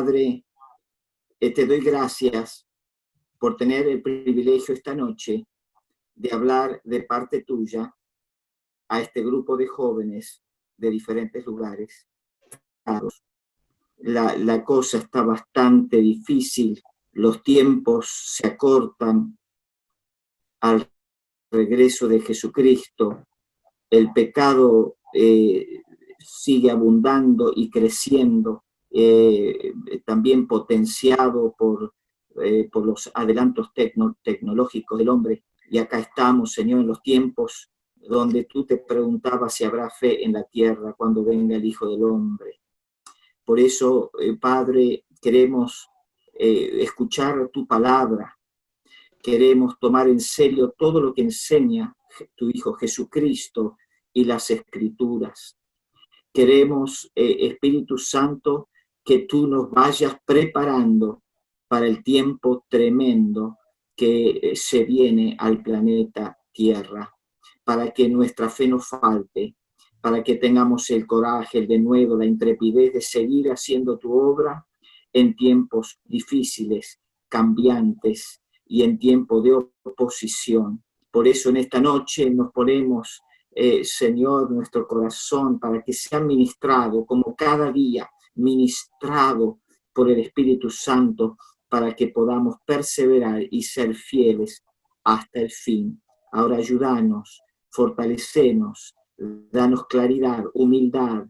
Padre, te doy gracias por tener el privilegio esta noche de hablar de parte tuya a este grupo de jóvenes de diferentes lugares. La cosa está bastante difícil, los tiempos se acortan al regreso de Jesucristo, el pecado sigue abundando y creciendo, también potenciado por los adelantos tecnológicos del hombre. Y acá estamos, Señor, en los tiempos donde tú te preguntabas si habrá fe en la tierra cuando venga el Hijo del Hombre. Por eso, Padre, queremos escuchar tu palabra, queremos tomar en serio todo lo que enseña tu Hijo Jesucristo y las Escrituras. Queremos, Espíritu Santo, que tú nos vayas preparando para el tiempo tremendo que se viene al planeta Tierra, para que nuestra fe no falte, para que tengamos el coraje, el denuedo, la intrepidez de seguir haciendo tu obra en tiempos difíciles, cambiantes y en tiempo de oposición. Por eso en esta noche nos ponemos, Señor, nuestro corazón para que sea ministrado como cada día, ministrado por el Espíritu Santo, para que podamos perseverar y ser fieles hasta el fin. Ahora ayúdanos, fortalecenos, danos claridad, humildad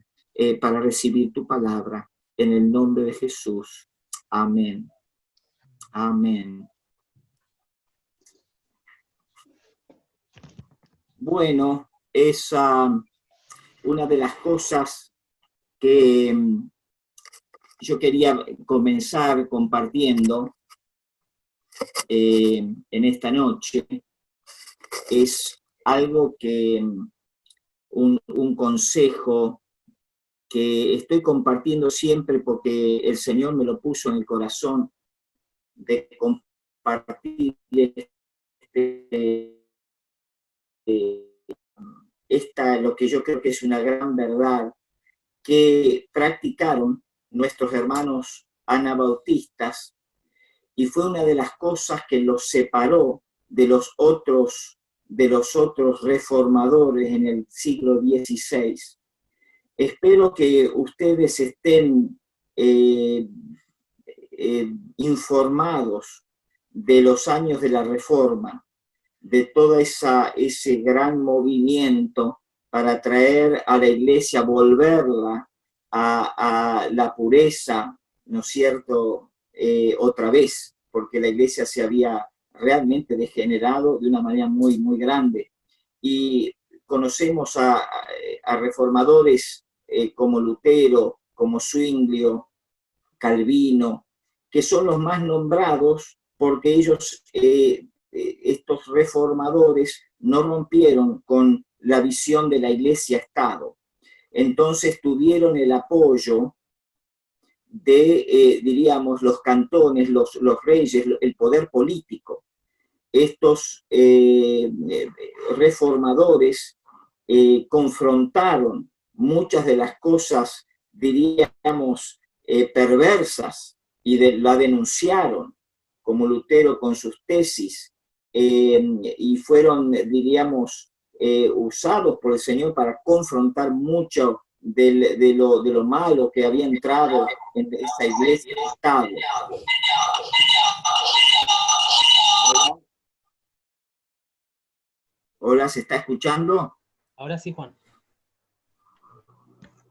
para recibir tu palabra. En el nombre de Jesús. Amén. Amén. Bueno, es una de las cosas que yo quería comenzar compartiendo en esta noche. Es algo que, un consejo que estoy compartiendo siempre porque el Señor me lo puso en el corazón de compartir lo que yo creo que es una gran verdad que practicaron nuestros hermanos anabautistas, y fue una de las cosas que los separó de los otros reformadores en el siglo XVI. Espero que ustedes estén informados de los años de la Reforma, de todo ese gran movimiento para traer a la iglesia, volverla a la pureza, ¿no es cierto?, otra vez, porque la iglesia se había realmente degenerado de una manera muy, muy grande. Y conocemos a reformadores como Lutero, como Zwinglio, Calvino, que son los más nombrados porque ellos, estos reformadores, no rompieron con la visión de la Iglesia-Estado. Entonces tuvieron el apoyo de, diríamos, los cantones, los reyes, el poder político. Estos reformadores confrontaron muchas de las cosas, diríamos, perversas, y la denunciaron, como Lutero con sus tesis, y fueron, diríamos, usados por el Señor para confrontar mucho de lo malo que había entrado en esa iglesia de Estado. Hola, ¿se está escuchando? Ahora sí, Juan.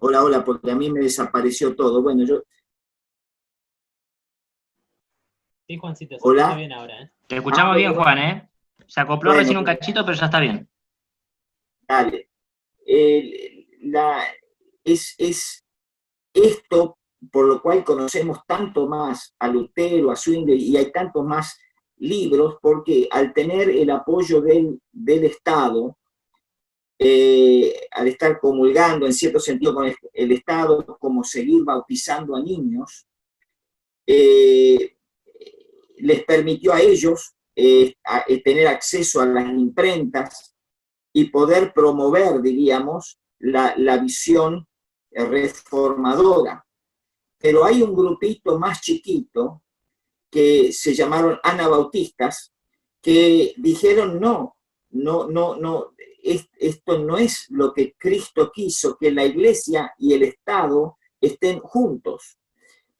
Hola, hola, porque a mí me desapareció todo. Bueno, yo... Sí, Juancito, se Hola. escucha bien ahora, ¿eh? Te escuchamos bien, bueno. Juan, ¿eh? Se acopló recién un cachito, pero ya está bien. Dale. Es esto por lo cual conocemos tanto más a Lutero, a Zwingli, y hay tantos más libros, porque al tener el apoyo del Estado, al estar comulgando en cierto sentido con el Estado, como seguir bautizando a niños, les permitió a ellos tener acceso a las imprentas y poder promover, diríamos, la visión reformadora. pero hay un grupito más chiquito que se llamaron anabautistas, que dijeron no, esto no es lo que Cristo quiso, que la Iglesia y el Estado estén juntos.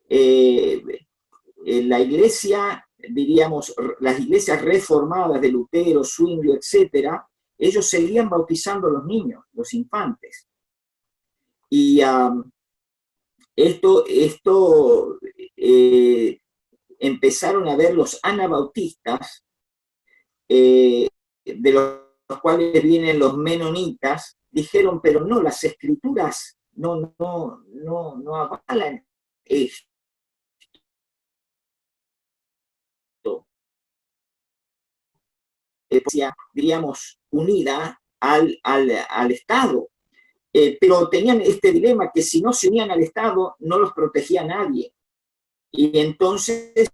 La Iglesia, diríamos, las iglesias reformadas de Lutero, Zwinglio, etcétera, ellos seguían bautizando a los niños, los infantes. Y empezaron a ver los anabautistas, de los cuales vienen los menonitas, dijeron, pero no, las escrituras no avalan esto. Diríamos, unida al Estado. Pero tenían este dilema que si no se unían al Estado, no los protegía nadie. Y entonces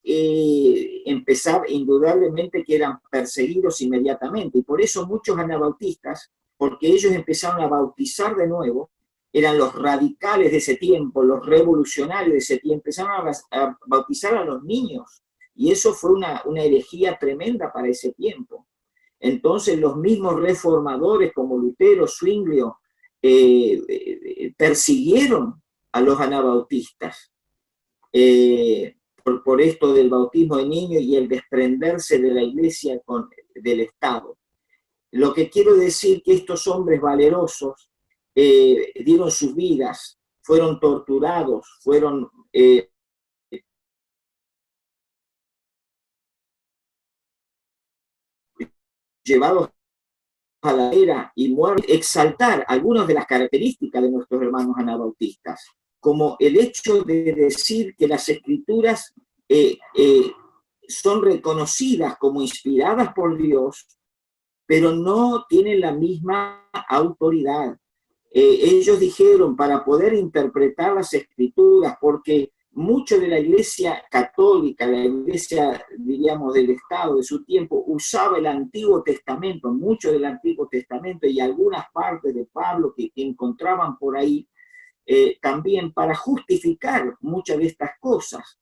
empezaba indudablemente que eran perseguidos inmediatamente. Y por eso muchos anabautistas, porque ellos empezaron a bautizar de nuevo, eran los radicales de ese tiempo, los revolucionarios de ese tiempo, empezaron a bautizar a los niños. Y eso fue una herejía tremenda para ese tiempo. Entonces los mismos reformadores como Lutero, Zwinglio, persiguieron a los anabautistas por esto del bautismo de niños y el desprenderse de la Iglesia del Estado. Lo que quiero decir que estos hombres valerosos dieron sus vidas, fueron torturados, fueron llevados a la era y muertos. Exaltar algunas de las características de nuestros hermanos anabautistas, como el hecho de decir que las escrituras son reconocidas como inspiradas por Dios, pero no tienen la misma autoridad. Ellos dijeron, para poder interpretar las escrituras, porque mucho de la Iglesia católica, la Iglesia, diríamos, del Estado de su tiempo, usaba el Antiguo Testamento, mucho del Antiguo Testamento y algunas partes de Pablo que encontraban por ahí, también para justificar muchas de estas cosas.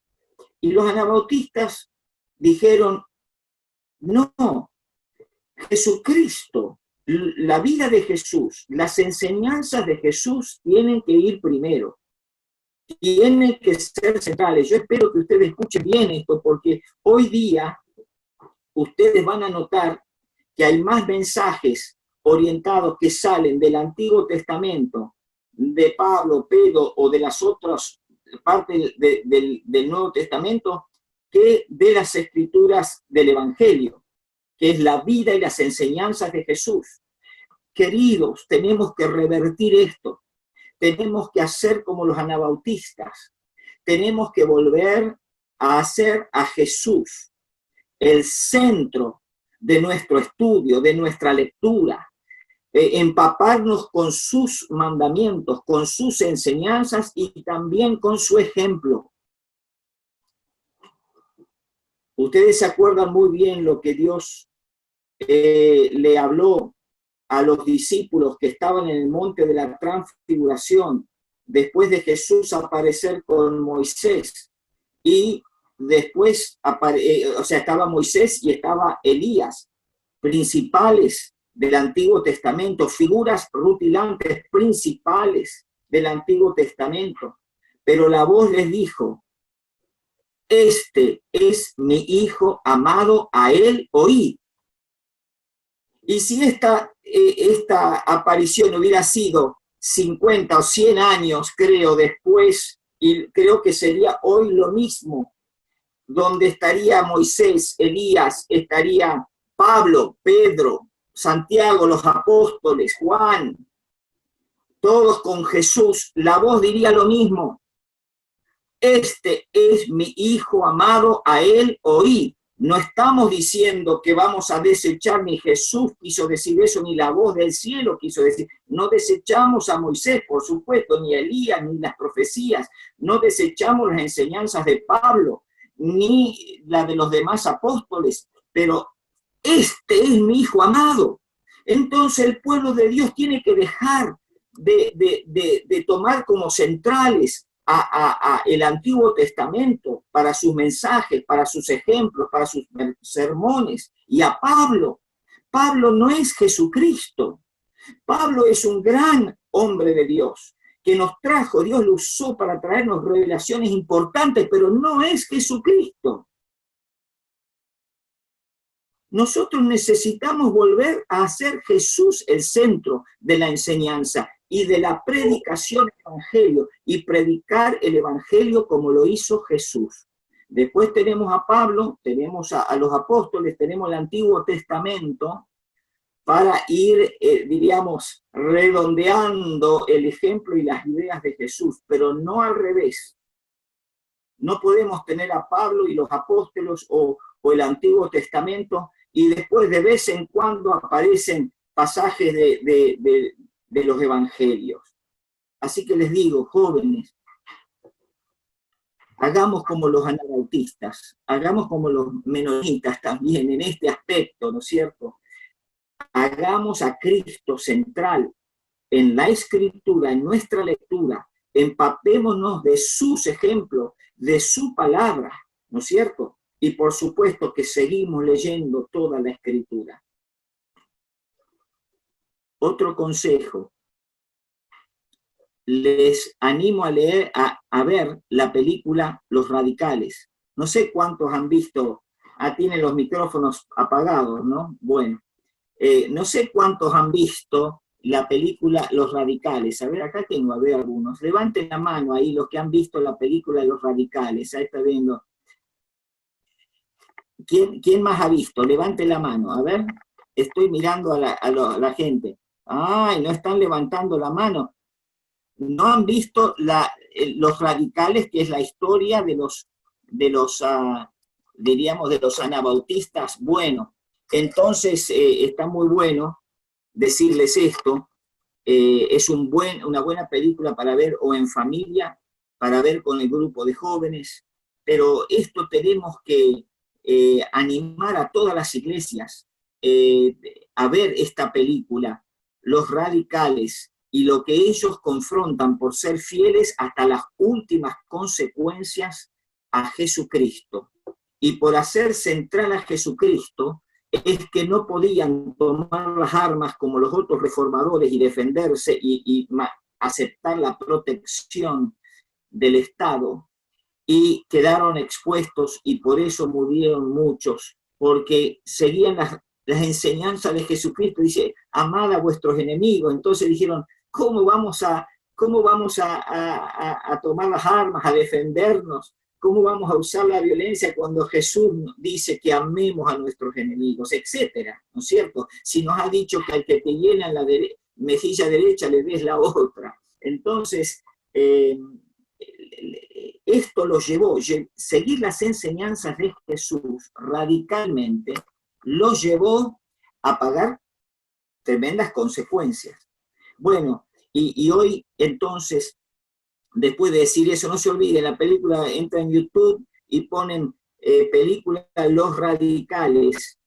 Y los anabautistas dijeron, no, Jesucristo, la vida de Jesús, las enseñanzas de Jesús tienen que ir primero. Tienen que ser centrales. Yo espero que ustedes escuchen bien esto, porque hoy día ustedes van a notar que hay más mensajes orientados que salen del Antiguo Testamento, de Pablo, Pedro o de las otras partes del Nuevo Testamento, que de las escrituras del Evangelio, que es la vida y las enseñanzas de Jesús. Queridos, tenemos que revertir esto. Tenemos que hacer como los anabautistas. Tenemos que volver a hacer a Jesús el centro de nuestro estudio, de nuestra lectura. Empaparnos con sus mandamientos, con sus enseñanzas y también con su ejemplo. Ustedes se acuerdan muy bien lo que Dios le habló a los discípulos que estaban en el monte de la transfiguración, después de Jesús aparecer con Moisés, y después, estaba Moisés y estaba Elías, principales del Antiguo Testamento, figuras rutilantes principales del Antiguo Testamento, pero la voz les dijo, este es mi Hijo amado, a él oíd. Y si esta aparición hubiera sido 50 o 100 años, creo, después, y creo que sería hoy lo mismo, donde estaría Moisés, Elías, estaría Pablo, Pedro, Santiago, los apóstoles, Juan, todos con Jesús, la voz diría lo mismo. Este es mi Hijo amado, a él oíd. No estamos diciendo que vamos a desechar, ni Jesús quiso decir eso, ni la voz del cielo quiso decir. No desechamos a Moisés, por supuesto, ni a Elías, ni las profecías. No desechamos las enseñanzas de Pablo, ni la de los demás apóstoles. Pero este es mi Hijo amado. Entonces el pueblo de Dios tiene que dejar de tomar como centrales a el Antiguo Testamento para sus mensajes, para sus ejemplos, para sus sermones, y a Pablo. Pablo no es Jesucristo. Pablo es un gran hombre de Dios, que nos trajo, Dios lo usó para traernos revelaciones importantes, pero no es Jesucristo. Nosotros necesitamos volver a hacer Jesús el centro de la enseñanza y de la predicación del Evangelio, y predicar el Evangelio como lo hizo Jesús. Después tenemos a Pablo, tenemos a los apóstoles, tenemos el Antiguo Testamento para ir, diríamos, redondeando el ejemplo y las ideas de Jesús, pero no al revés. No podemos tener a Pablo y los apóstoles o el Antiguo Testamento y después de vez en cuando aparecen pasajes de los evangelios. Así que les digo, jóvenes, hagamos como los anabautistas, hagamos como los menonitas también en este aspecto, ¿no es cierto? Hagamos a Cristo central en la Escritura, en nuestra lectura, empapémonos de sus ejemplos, de su palabra, ¿no es cierto? Y por supuesto que seguimos leyendo toda la Escritura. Otro consejo, les animo a leer, a ver la película Los Radicales. No sé cuántos han visto, tienen los micrófonos apagados, ¿no? Bueno, no sé cuántos han visto la película Los Radicales. A ver, acá tengo, a ver algunos. Levanten la mano ahí los que han visto la película Los Radicales. Ahí está viendo. ¿Quién más ha visto? Levante la mano. A ver, estoy mirando a la gente. ¡Ay, no están levantando la mano! No han visto Los Radicales, que es la historia de los diríamos, de los anabautistas. Bueno, entonces está muy bueno decirles esto. Es una buena película para ver o en familia, para ver con el grupo de jóvenes, pero esto tenemos que animar a todas las iglesias a ver esta película, Los Radicales, y lo que ellos confrontan por ser fieles hasta las últimas consecuencias a Jesucristo. Y por hacer central a Jesucristo, es que no podían tomar las armas como los otros reformadores y defenderse y aceptar la protección del Estado, y quedaron expuestos, y por eso murieron muchos, porque seguían las enseñanzas de Jesucristo. Dice, amad a vuestros enemigos. Entonces dijeron, ¿cómo vamos a tomar las armas, a defendernos? ¿Cómo vamos a usar la violencia cuando Jesús dice que amemos a nuestros enemigos, etcétera? ¿No es cierto? Si nos ha dicho que al que te llena la mejilla derecha le des la otra. Entonces, esto los llevó, seguir las enseñanzas de Jesús radicalmente, los llevó a pagar tremendas consecuencias. Bueno, y hoy entonces, después de decir eso, no se olviden, la película entra en YouTube y ponen película Los Radicales,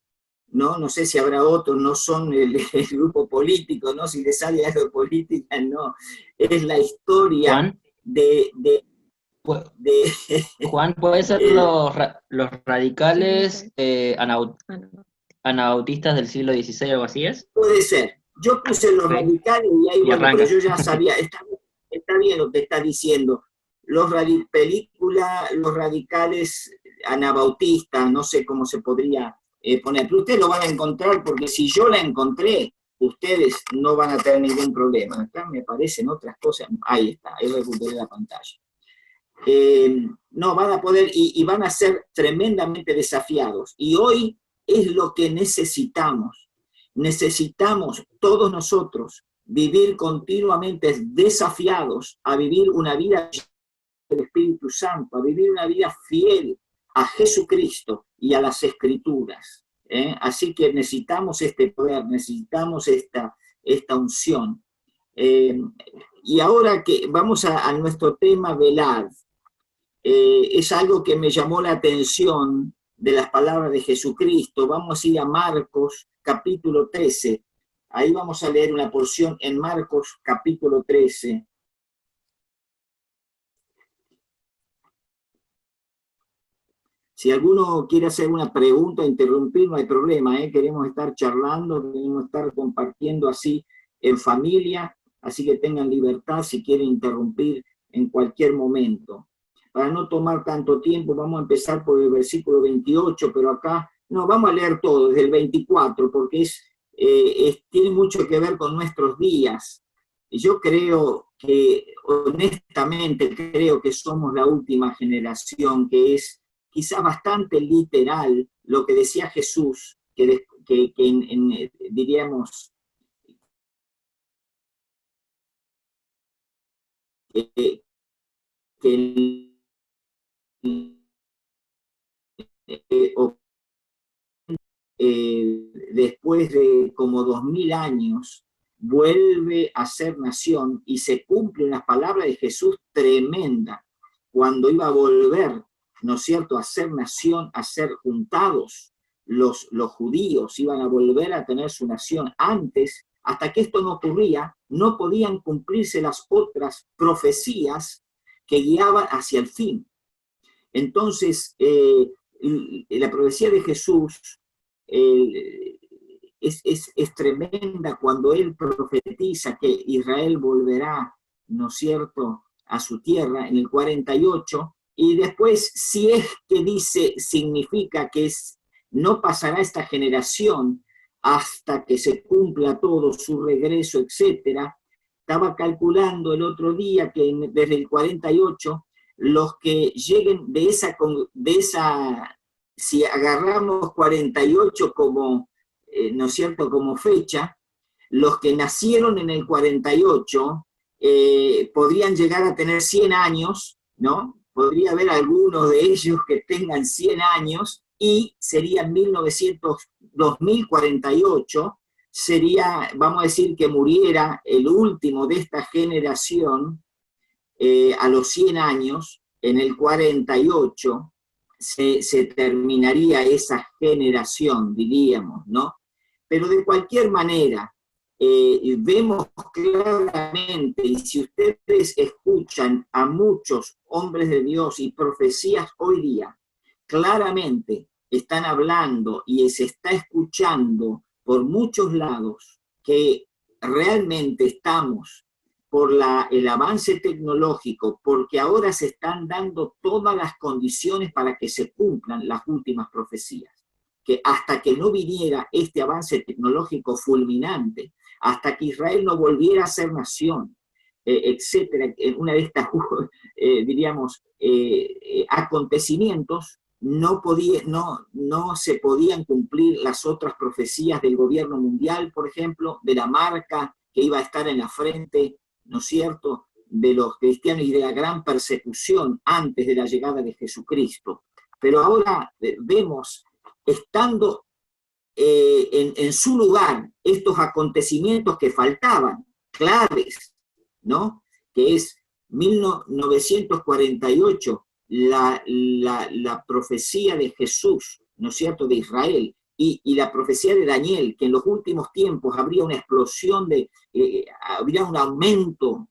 ¿no? No sé si habrá otros, no son el grupo político, ¿no? Si les sale algo de política, no. Es la historia Juan, Juan, ¿puede ser los radicales anabautistas del siglo XVI o algo así es? Puede ser. Yo puse Los Radicales y ahí, bueno, pero yo ya sabía, está bien lo que está diciendo. Película Los Radicales anabautistas, no sé cómo se podría poner, pero ustedes lo van a encontrar, porque si yo la encontré, ustedes no van a tener ningún problema. Acá me aparecen otras cosas. Ahí está, ahí recuperé la pantalla. No, van a poder y van a ser tremendamente desafiados. Y hoy es lo que necesitamos. Necesitamos todos nosotros vivir continuamente desafiados a vivir una vida del Espíritu Santo, a vivir una vida fiel a Jesucristo y a las Escrituras. Así que necesitamos este poder, necesitamos esta unción. Y ahora que vamos a nuestro tema, velad. Es algo que me llamó la atención de las palabras de Jesucristo. Vamos a ir a Marcos, capítulo 13. Ahí vamos a leer una porción en Marcos capítulo 13. Si alguno quiere hacer una pregunta, interrumpir, no hay problema, ¿eh? Queremos estar charlando, queremos estar compartiendo así en familia, así que tengan libertad si quieren interrumpir en cualquier momento. Para no tomar tanto tiempo, vamos a empezar por el versículo 28, pero acá, no, vamos a leer todo, desde el 24, porque tiene mucho que ver con nuestros días. Yo creo que, honestamente, creo que somos la última generación que es quizá bastante literal lo que decía Jesús, diríamos, que después de como 2000 años, vuelve a ser nación y se cumple una palabra de Jesús tremenda, cuando iba a volver, ¿no es cierto?, a ser nación, a ser juntados. Los judíos iban a volver a tener su nación. Antes, hasta que esto no ocurría, no podían cumplirse las otras profecías que guiaban hacia el fin. Entonces, la profecía de Jesús es tremenda cuando él profetiza que Israel volverá, ¿no es cierto?, a su tierra en el 48, y después, si es que dice, significa que no pasará esta generación hasta que se cumpla todo su regreso, etcétera. Estaba calculando el otro día que desde el 48, los que lleguen de esa, si agarramos 48 como, ¿no es cierto?, como fecha, los que nacieron en el 48 podrían llegar a tener 100 años, ¿no? Podría haber algunos de ellos que tengan 100 años y serían 2048, sería, vamos a decir, que muriera el último de esta generación a los 100 años, en el 48, se terminaría esa generación, diríamos, ¿no? Pero de cualquier manera, vemos claramente, y si ustedes escuchan a muchos hombres de Dios y profecías hoy día, claramente están hablando y se está escuchando por muchos lados que realmente estamos por el avance tecnológico, porque ahora se están dando todas las condiciones para que se cumplan las últimas profecías. Que hasta que no viniera este avance tecnológico fulminante, hasta que Israel no volviera a ser nación, etcétera, una de estas, diríamos, acontecimientos, no se podían cumplir las otras profecías del gobierno mundial, por ejemplo, de la marca que iba a estar en la frente, ¿no es cierto?, de los cristianos y de la gran persecución antes de la llegada de Jesucristo. Pero ahora vemos, estando en su lugar, estos acontecimientos que faltaban, claves, ¿no?, que es 1948, la profecía de Jesús, ¿no es cierto?, de Israel, y la profecía de Daniel, que en los últimos tiempos habría una explosión, habría un aumento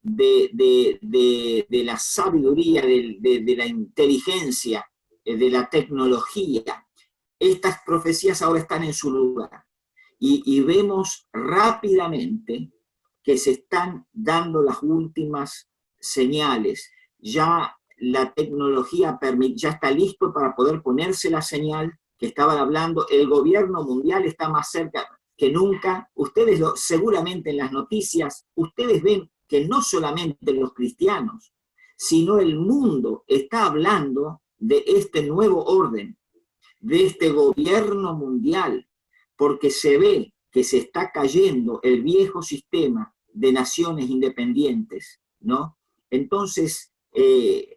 de la sabiduría, de la inteligencia, de la tecnología. Estas profecías ahora están en su lugar. Y vemos rápidamente que se están dando las últimas señales. Ya la tecnología ya está listo para poder ponerse la señal que estaban hablando. El gobierno mundial está más cerca que nunca. Ustedes seguramente en las noticias, ustedes ven que no solamente los cristianos, sino el mundo está hablando de este nuevo orden, de este gobierno mundial, porque se ve que se está cayendo el viejo sistema de naciones independientes, ¿no? Entonces,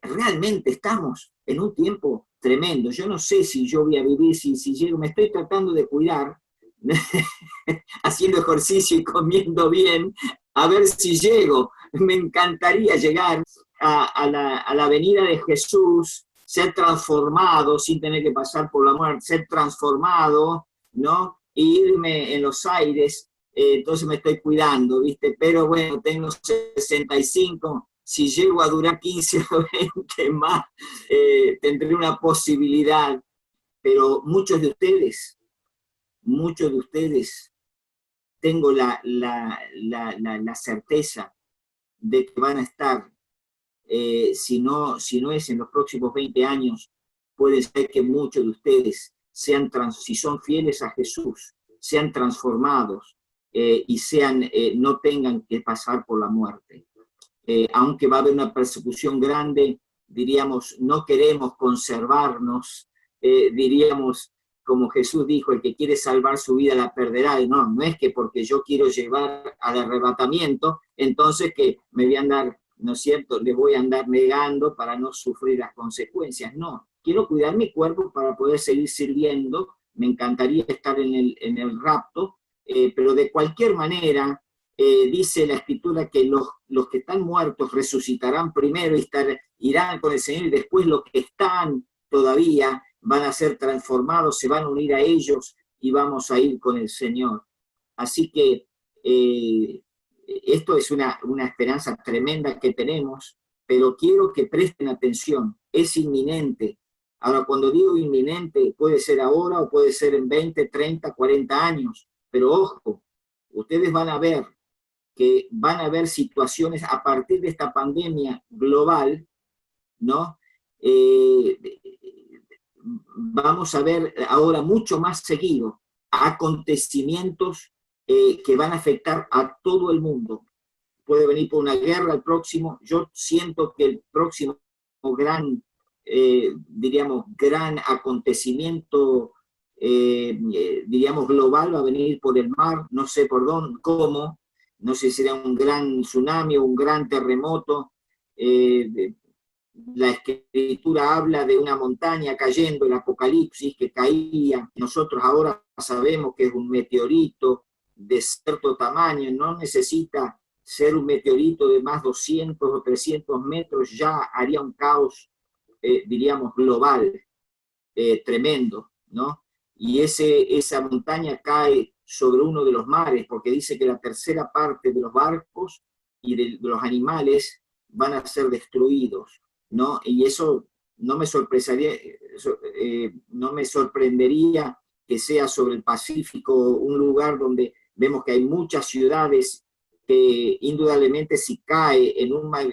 realmente estamos en un tiempo tremendo. Yo no sé si yo voy a vivir, si llego, me estoy tratando de cuidar, haciendo ejercicio y comiendo bien, a ver si llego. Me encantaría llegar a la venida de Jesús, ser transformado sin tener que pasar por la muerte, ser transformado, ¿no? E irme en los aires entonces me estoy cuidando, ¿viste? Pero bueno, tengo 65, si llego a durar 15 o 20 más, tendré una posibilidad, pero muchos de ustedes, tengo la certeza de que van a estar, si no es en los próximos 20 años, puede ser que muchos de ustedes si son fieles a Jesús, sean transformados y no tengan que pasar por la muerte. Aunque va a haber una persecución grande, diríamos, no queremos conservarnos, diríamos, como Jesús dijo, el que quiere salvar su vida la perderá. Y no es que porque yo quiero llevar al arrebatamiento, entonces que me voy a andar, ¿no es cierto?, le voy a andar negando para no sufrir las consecuencias. No, quiero cuidar mi cuerpo para poder seguir sirviendo. Me encantaría estar en el rapto, pero de cualquier manera, dice la Escritura que los que están muertos resucitarán primero y irán con el Señor, y después los que están todavía van a ser transformados, se van a unir a ellos y vamos a ir con el Señor. Así que esto es una esperanza tremenda que tenemos, pero quiero que presten atención, es inminente. Ahora, cuando digo inminente, puede ser ahora o puede ser en 20, 30, 40 años, pero ojo, ustedes van a ver que van a haber situaciones a partir de esta pandemia global, ¿no? Vamos a ver ahora mucho más seguido acontecimientos que van a afectar a todo el mundo. Puede venir por una guerra el próximo. Yo siento que el próximo gran, gran acontecimiento, diríamos, global va a venir por el mar, no sé por dónde, cómo, no sé si será un gran tsunami o un gran terremoto. La Escritura habla de una montaña cayendo, el Apocalipsis, que caía. Nosotros ahora sabemos que es un meteorito de cierto tamaño, no necesita ser un meteorito de más 200 o 300 metros, ya haría un caos, diríamos, global, tremendo, ¿no? Y esa montaña cae sobre uno de los mares, porque dice que la tercera parte de los barcos y de los animales van a ser destruidos, ¿no? Y eso no me sorprendería que sea sobre el Pacífico, un lugar donde vemos que hay muchas ciudades que indudablemente si cae en un mar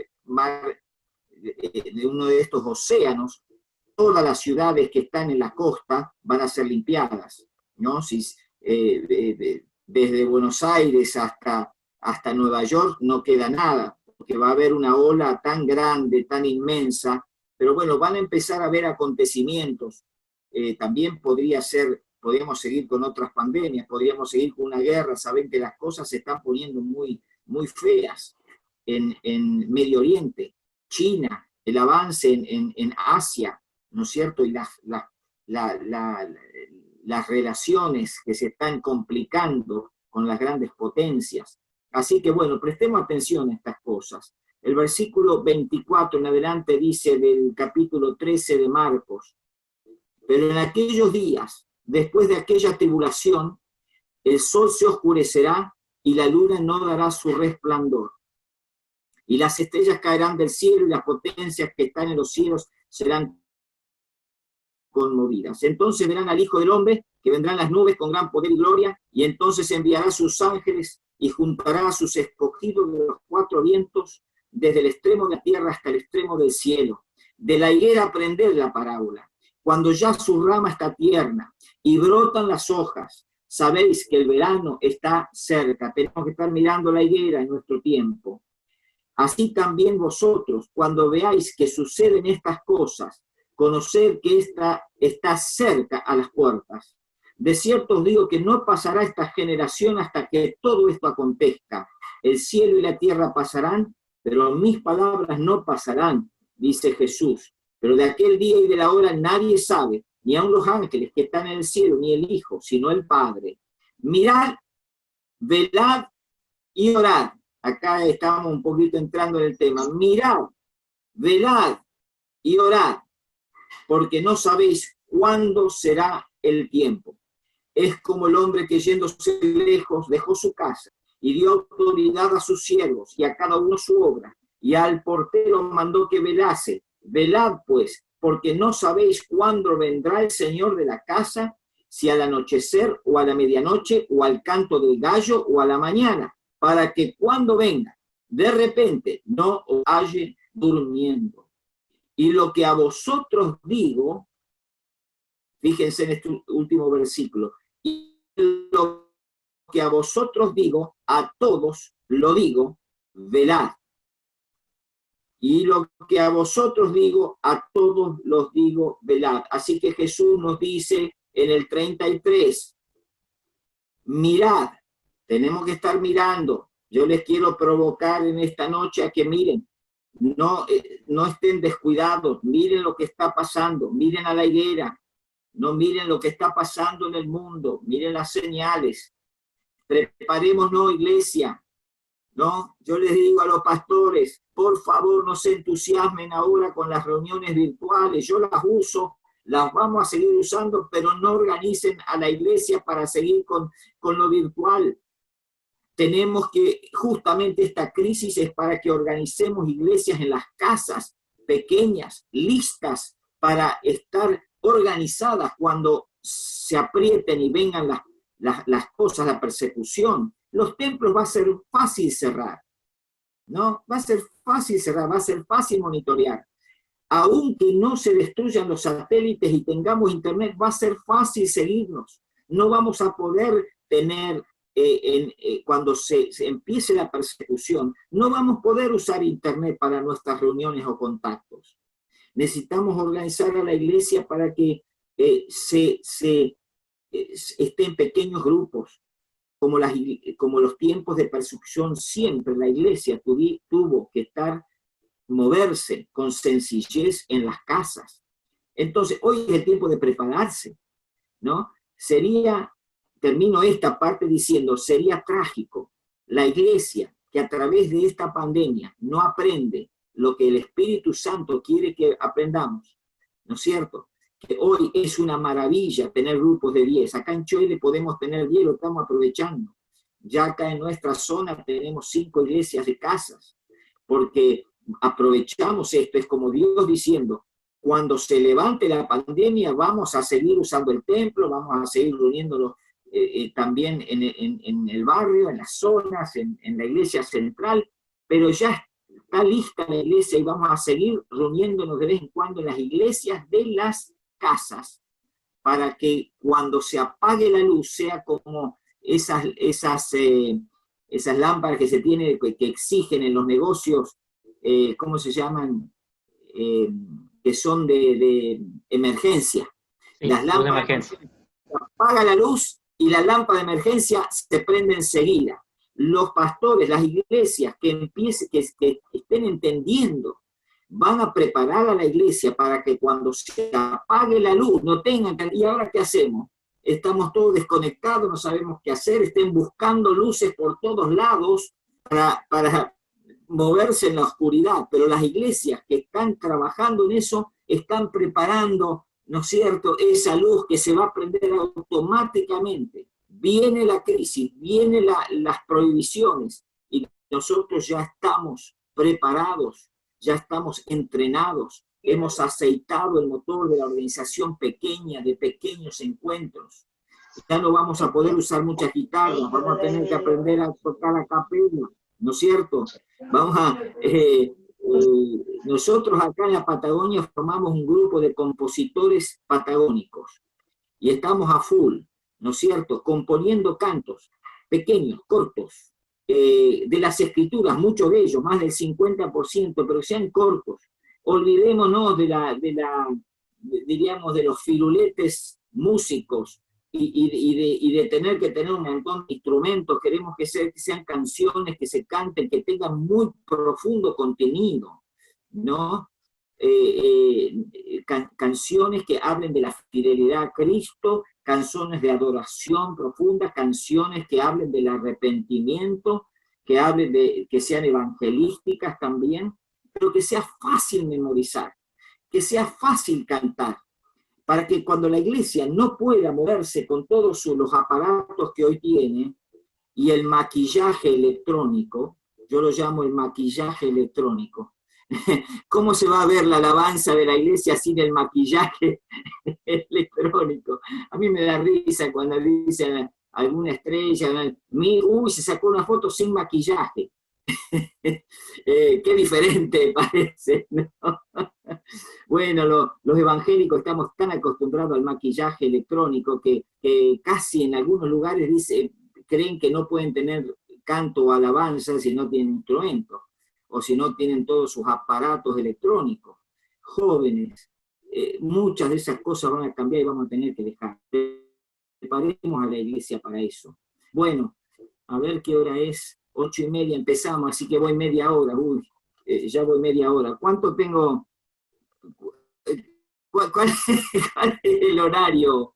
de uno de estos océanos, todas las ciudades que están en la costa van a ser limpiadas, ¿no? Desde Buenos Aires hasta Nueva York no queda nada, porque va a haber una ola tan grande, tan inmensa, pero bueno, van a empezar a haber acontecimientos. También podríamos seguir con otras pandemias, podríamos seguir con una guerra. Saben que las cosas se están poniendo muy, muy feas en Medio Oriente, China, el avance en Asia, ¿no es cierto? Y las relaciones que se están complicando con las grandes potencias. Así que bueno, prestemos atención a estas cosas. El versículo 24 en adelante dice del capítulo 13 de Marcos: pero en aquellos días, después de aquella tribulación, el sol se oscurecerá y la luna no dará su resplandor. Y las estrellas caerán del cielo y las potencias que están en los cielos serán conmovidas. Entonces verán al Hijo del Hombre, que vendrá en las nubes con gran poder y gloria, y entonces enviará a sus ángeles y juntará a sus escogidos de los cuatro vientos, desde el extremo de la tierra hasta el extremo del cielo. De la higuera aprended la parábola. Cuando ya su rama está tierna y brotan las hojas, sabéis que el verano está cerca. Tenemos que estar mirando la higuera en nuestro tiempo. Así también vosotros, cuando veáis que suceden estas cosas, conoced que esta está cerca a las puertas. De cierto os digo que no pasará esta generación hasta que todo esto acontezca. El cielo y la tierra pasarán, pero mis palabras no pasarán, dice Jesús. Pero de aquel día y de la hora nadie sabe, ni aun los ángeles que están en el cielo, ni el Hijo, sino el Padre. Mirad, velad y orad. Acá estamos un poquito entrando en el tema. Mirad, velad y orad, porque no sabéis cuándo será el tiempo. es como el hombre que yéndose lejos dejó su casa y dio autoridad a sus siervos y a cada uno su obra, y al portero mandó que velase. Velad pues, porque no sabéis cuándo vendrá el Señor de la casa, si al anochecer o a la medianoche o al canto del gallo o a la mañana, para que cuando venga de repente no os halle durmiendo. Y lo que a vosotros digo, fíjense en este último versículo, y lo que a vosotros digo, a todos lo digo, velad. Y lo que a vosotros digo, a todos los digo, velad. Así que Jesús nos dice en el 33, mirad, tenemos que estar mirando. Yo les quiero provocar en esta noche a que miren, no estén descuidados, miren lo que está pasando, miren a la higuera, no miren lo que está pasando en el mundo, miren las señales. Preparémonos, iglesia, ¿no? Yo les digo a los pastores, por favor no se entusiasmen ahora con las reuniones virtuales, yo las uso, las vamos a seguir usando, pero no organicen a la iglesia para seguir con lo virtual. Tenemos que, justamente esta crisis es para que organicemos iglesias en las casas pequeñas, listas para estar organizadas cuando se aprieten y vengan las cosas, la persecución. Los templos va a ser fácil cerrar, ¿no? Va a ser fácil cerrar, va a ser fácil monitorear. Aunque no se destruyan los satélites y tengamos internet, va a ser fácil seguirnos. No vamos a poder tener, cuando se empiece la persecución, no vamos a poder usar internet para nuestras reuniones o contactos. Necesitamos organizar a la iglesia para que esté en pequeños grupos. Como los tiempos de persecución, siempre la iglesia tuvo que moverse con sencillez en las casas. Entonces, hoy es el tiempo de prepararse, ¿no? Termino esta parte diciendo, sería trágico la iglesia que a través de esta pandemia no aprende lo que el Espíritu Santo quiere que aprendamos, ¿no es cierto? Que hoy es una maravilla tener grupos de 10. Acá en Chile podemos tener 10, lo estamos aprovechando. Ya acá en nuestra zona tenemos 5 iglesias de casas, porque aprovechamos esto. Es como Dios diciendo, cuando se levante la pandemia vamos a seguir usando el templo, vamos a seguir reuniéndonos también en el barrio, en las zonas, en la iglesia central, pero ya está lista la iglesia y vamos a seguir reuniéndonos de vez en cuando en las iglesias de las casas, para que cuando se apague la luz sea como esas lámparas que se tienen, que exigen en los negocios, ¿cómo se llaman? Que son de emergencia. Sí, Las lámparas de emergencia. Apaga la luz y la lámpara de emergencia se prende enseguida. Los pastores, las iglesias que estén entendiendo, van a preparar a la iglesia para que cuando se apague la luz no tengan que, ¿y ahora qué hacemos? Estamos todos desconectados, no sabemos qué hacer, estén buscando luces por todos lados para moverse en la oscuridad, pero las iglesias que están trabajando en eso están preparando, ¿no es cierto?, esa luz que se va a prender automáticamente. Viene la crisis, vienen las prohibiciones y nosotros ya estamos preparados, ya estamos entrenados, hemos aceitado el motor de la organización pequeña, de pequeños encuentros. Ya no vamos a poder usar muchas guitarras, vamos a tener que aprender a tocar a capela, ¿no es cierto? Nosotros acá en la Patagonia formamos un grupo de compositores patagónicos y estamos a full, ¿no es cierto?, componiendo cantos pequeños, cortos, de las escrituras, muchos de ellos, más del 50%, pero sean cortos. Olvidémonos diríamos, de los firuletes músicos y de tener que tener un montón de instrumentos. Queremos que sean canciones que se canten, que tengan muy profundo contenido, ¿no? Canciones que hablen de la fidelidad a Cristo, canciones de adoración profunda, canciones que hablen del arrepentimiento, que sean evangelísticas también, pero que sea fácil memorizar, que sea fácil cantar, para que cuando la iglesia no pueda moverse con todos los aparatos que hoy tiene y el maquillaje electrónico, yo lo llamo el maquillaje electrónico. ¿Cómo se va a ver la alabanza de la iglesia sin el maquillaje electrónico? A mí me da risa cuando dicen alguna estrella, uy, se sacó una foto sin maquillaje. Qué diferente parece, ¿no? Bueno, los evangélicos estamos tan acostumbrados al maquillaje electrónico que casi en algunos lugares creen que no pueden tener canto o alabanza si no tienen instrumentos, o si no tienen todos sus aparatos electrónicos. Jóvenes, muchas de esas cosas van a cambiar y vamos a tener que dejar. Preparemos a la iglesia para eso. Bueno, a ver qué hora es. 8:30 empezamos, así que voy media hora. Uy, ya voy media hora. ¿Cuánto tengo? ¿Cuál es el horario?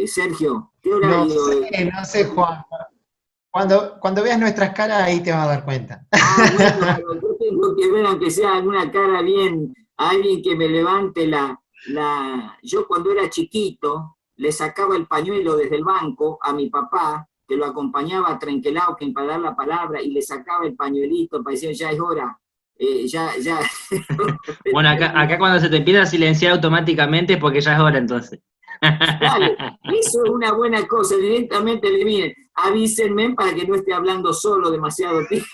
Sergio, ¿qué horario? No sé, Juan. Cuando veas nuestras caras, ahí te vas a dar cuenta. Bueno, yo tengo que ver, aunque sea alguna cara bien, alguien que me levante Yo cuando era chiquito, le sacaba el pañuelo desde el banco a mi papá, que lo acompañaba a Trenquelauquen para dar la palabra, y le sacaba el pañuelito para decir, ya es hora, ya. Bueno, acá cuando se te empieza a silenciar automáticamente es porque ya es hora entonces. Dale, eso es una buena cosa, directamente le miren, avísenme para que no esté hablando solo demasiado tiempo.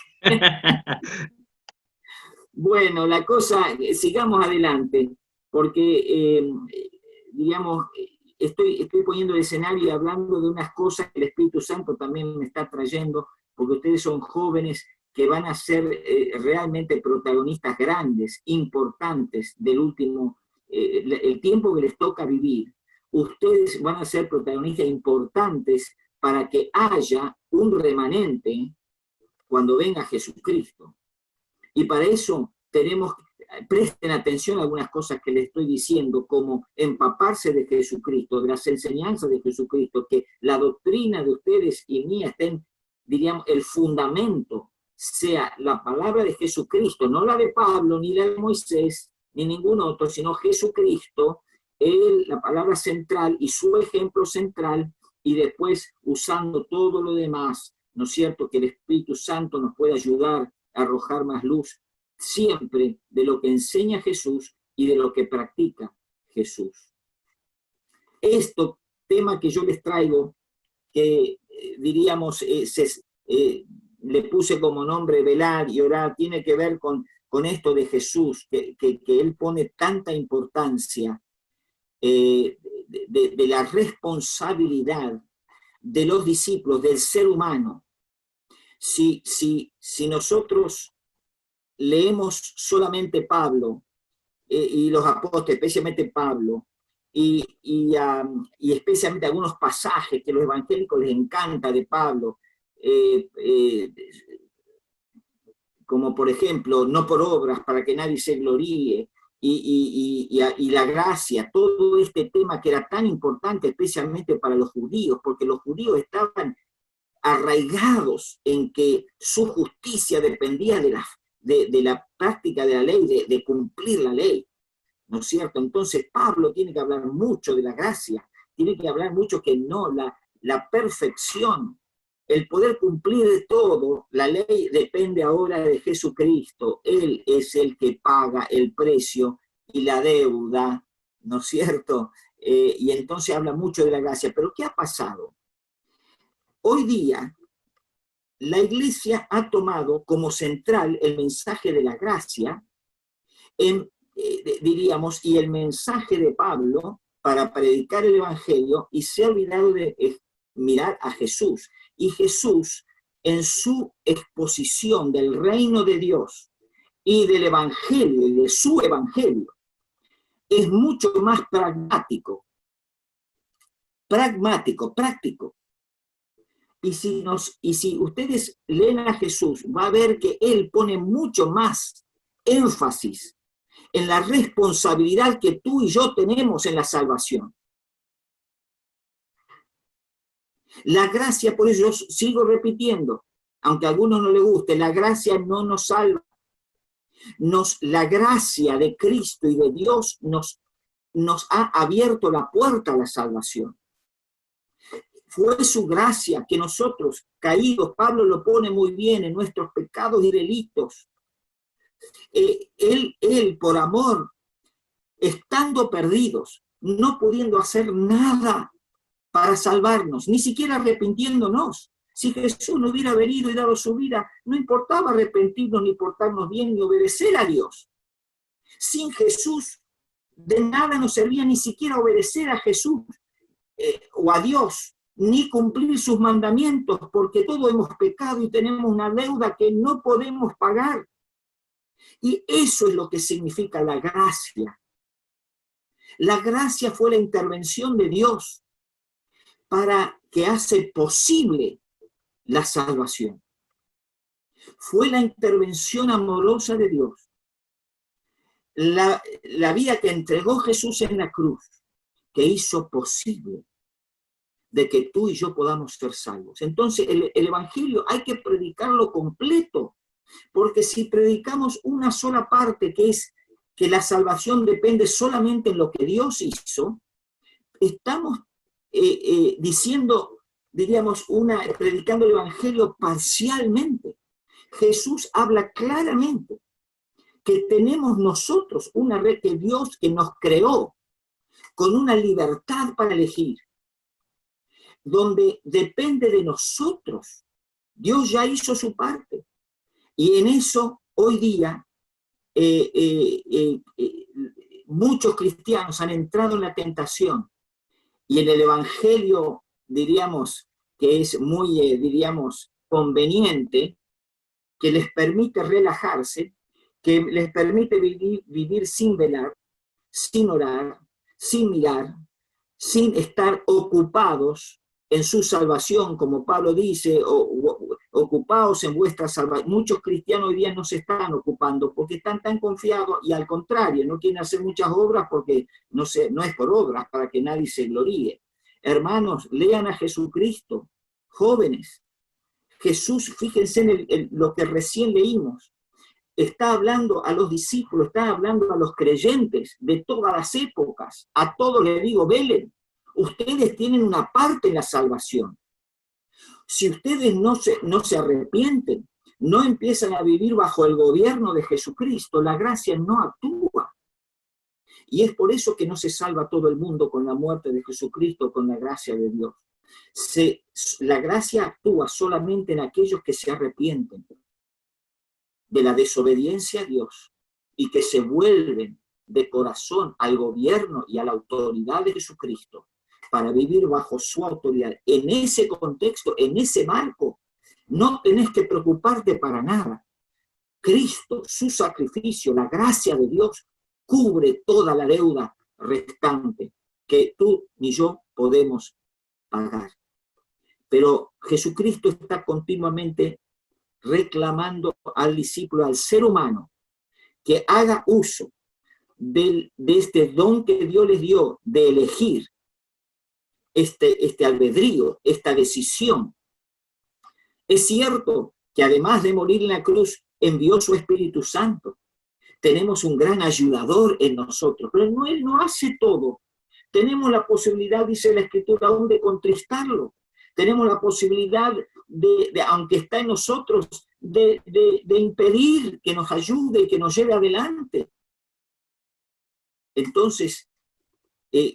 Bueno, la cosa, sigamos adelante, porque, digamos, estoy poniendo el escenario y hablando de unas cosas que el Espíritu Santo también me está trayendo, porque ustedes son jóvenes que van a ser realmente protagonistas grandes, importantes del último, el tiempo que les toca vivir. Ustedes van a ser protagonistas importantes para que haya un remanente cuando venga Jesucristo. Y para eso presten atención a algunas cosas que les estoy diciendo, como empaparse de Jesucristo, de las enseñanzas de Jesucristo, que la doctrina de ustedes y mía estén, diríamos, el fundamento sea la palabra de Jesucristo, no la de Pablo, ni la de Moisés, ni ningún otro, sino Jesucristo, la palabra central y su ejemplo central, y después usando todo lo demás, ¿no es cierto?, que el Espíritu Santo nos puede ayudar a arrojar más luz siempre de lo que enseña Jesús y de lo que practica Jesús. Tema que yo les traigo, que diríamos, le puse como nombre velar y orar, tiene que ver con esto de Jesús, que él pone tanta importancia, de la responsabilidad de los discípulos, del ser humano. Si nosotros leemos solamente Pablo y los apóstoles, especialmente Pablo, y especialmente algunos pasajes que a los evangélicos les encanta de Pablo, como por ejemplo, no por obras para que nadie se gloríe, y la gracia, todo este tema que era tan importante especialmente para los judíos, porque los judíos estaban arraigados en que su justicia dependía de la práctica de la ley, de cumplir la ley, ¿no es cierto? Entonces Pablo tiene que hablar mucho de la gracia, tiene que hablar mucho que no, la perfección, el poder cumplir de todo, la ley depende ahora de Jesucristo. Él es el que paga el precio y la deuda, ¿no es cierto? Y entonces habla mucho de la gracia. Pero ¿qué ha pasado? Hoy día, la Iglesia ha tomado como central el mensaje de la gracia, diríamos, y el mensaje de Pablo para predicar el Evangelio, y se ha olvidado de mirar a Jesús. Y Jesús, en su exposición del reino de Dios y del Evangelio y de su Evangelio, es mucho más práctico, práctico. Y si ustedes leen a Jesús, va a ver que él pone mucho más énfasis en la responsabilidad que tú y yo tenemos en la salvación. La gracia, por eso yo sigo repitiendo, aunque a algunos no les guste, la gracia no nos salva. La gracia de Cristo y de Dios nos nos ha abierto la puerta a la salvación. Fue su gracia que nosotros, caídos, Pablo lo pone muy bien, en nuestros pecados y delitos, él, por amor, estando perdidos, no pudiendo hacer nada para salvarnos, ni siquiera arrepintiéndonos. Si Jesús no hubiera venido y dado su vida, no importaba arrepentirnos, ni portarnos bien, ni obedecer a Dios. Sin Jesús, de nada nos servía ni siquiera obedecer a Jesús o a Dios, ni cumplir sus mandamientos, porque todos hemos pecado y tenemos una deuda que no podemos pagar. Y eso es lo que significa la gracia. La gracia fue la intervención de Dios para que hace posible la salvación. Fue la intervención amorosa de Dios. La vida que entregó Jesús en la cruz, que hizo posible de que tú y yo podamos ser salvos. Entonces, el Evangelio hay que predicarlo completo, porque si predicamos una sola parte, que es que la salvación depende solamente en lo que Dios hizo, estamos predicando el Evangelio parcialmente. Jesús habla claramente que tenemos nosotros una red de Dios que nos creó con una libertad para elegir, donde depende de nosotros. Dios ya hizo su parte. Y en eso, hoy día, muchos cristianos han entrado en la tentación. Y en el Evangelio, diríamos, que es muy, conveniente, que les permite relajarse, que les permite vivir sin velar, sin orar, sin mirar, sin estar ocupados en su salvación, como Pablo dice, ocupados en vuestra salvación. Muchos cristianos hoy día no se están ocupando porque están tan confiados y al contrario, no quieren hacer muchas obras porque no es por obras para que nadie se gloríe. Hermanos, lean a Jesucristo, jóvenes. Jesús, fíjense en lo que recién leímos, está hablando a los discípulos, está hablando a los creyentes de todas las épocas. A todos les digo, velen, ustedes tienen una parte en la salvación. Si ustedes no se arrepienten, no empiezan a vivir bajo el gobierno de Jesucristo, la gracia no actúa. Y es por eso que no se salva todo el mundo con la muerte de Jesucristo, con la gracia de Dios. La gracia actúa solamente en aquellos que se arrepienten de la desobediencia a Dios y que se vuelven de corazón al gobierno y a la autoridad de Jesucristo para vivir bajo su autoridad. En ese contexto, en ese marco, no tenés que preocuparte para nada. Cristo, su sacrificio, la gracia de Dios, cubre toda la deuda restante que tú ni yo podemos pagar. Pero Jesucristo está continuamente reclamando al discípulo, al ser humano, que haga uso de este don que Dios les dio de elegir este albedrío, esta decisión. Es cierto que además de morir en la cruz, envió su Espíritu Santo. Tenemos un gran ayudador en nosotros, pero Él no hace todo. Tenemos la posibilidad, dice la Escritura, aún de contristarlo. Tenemos la posibilidad aunque está en nosotros, de impedir que nos ayude y que nos lleve adelante. Entonces,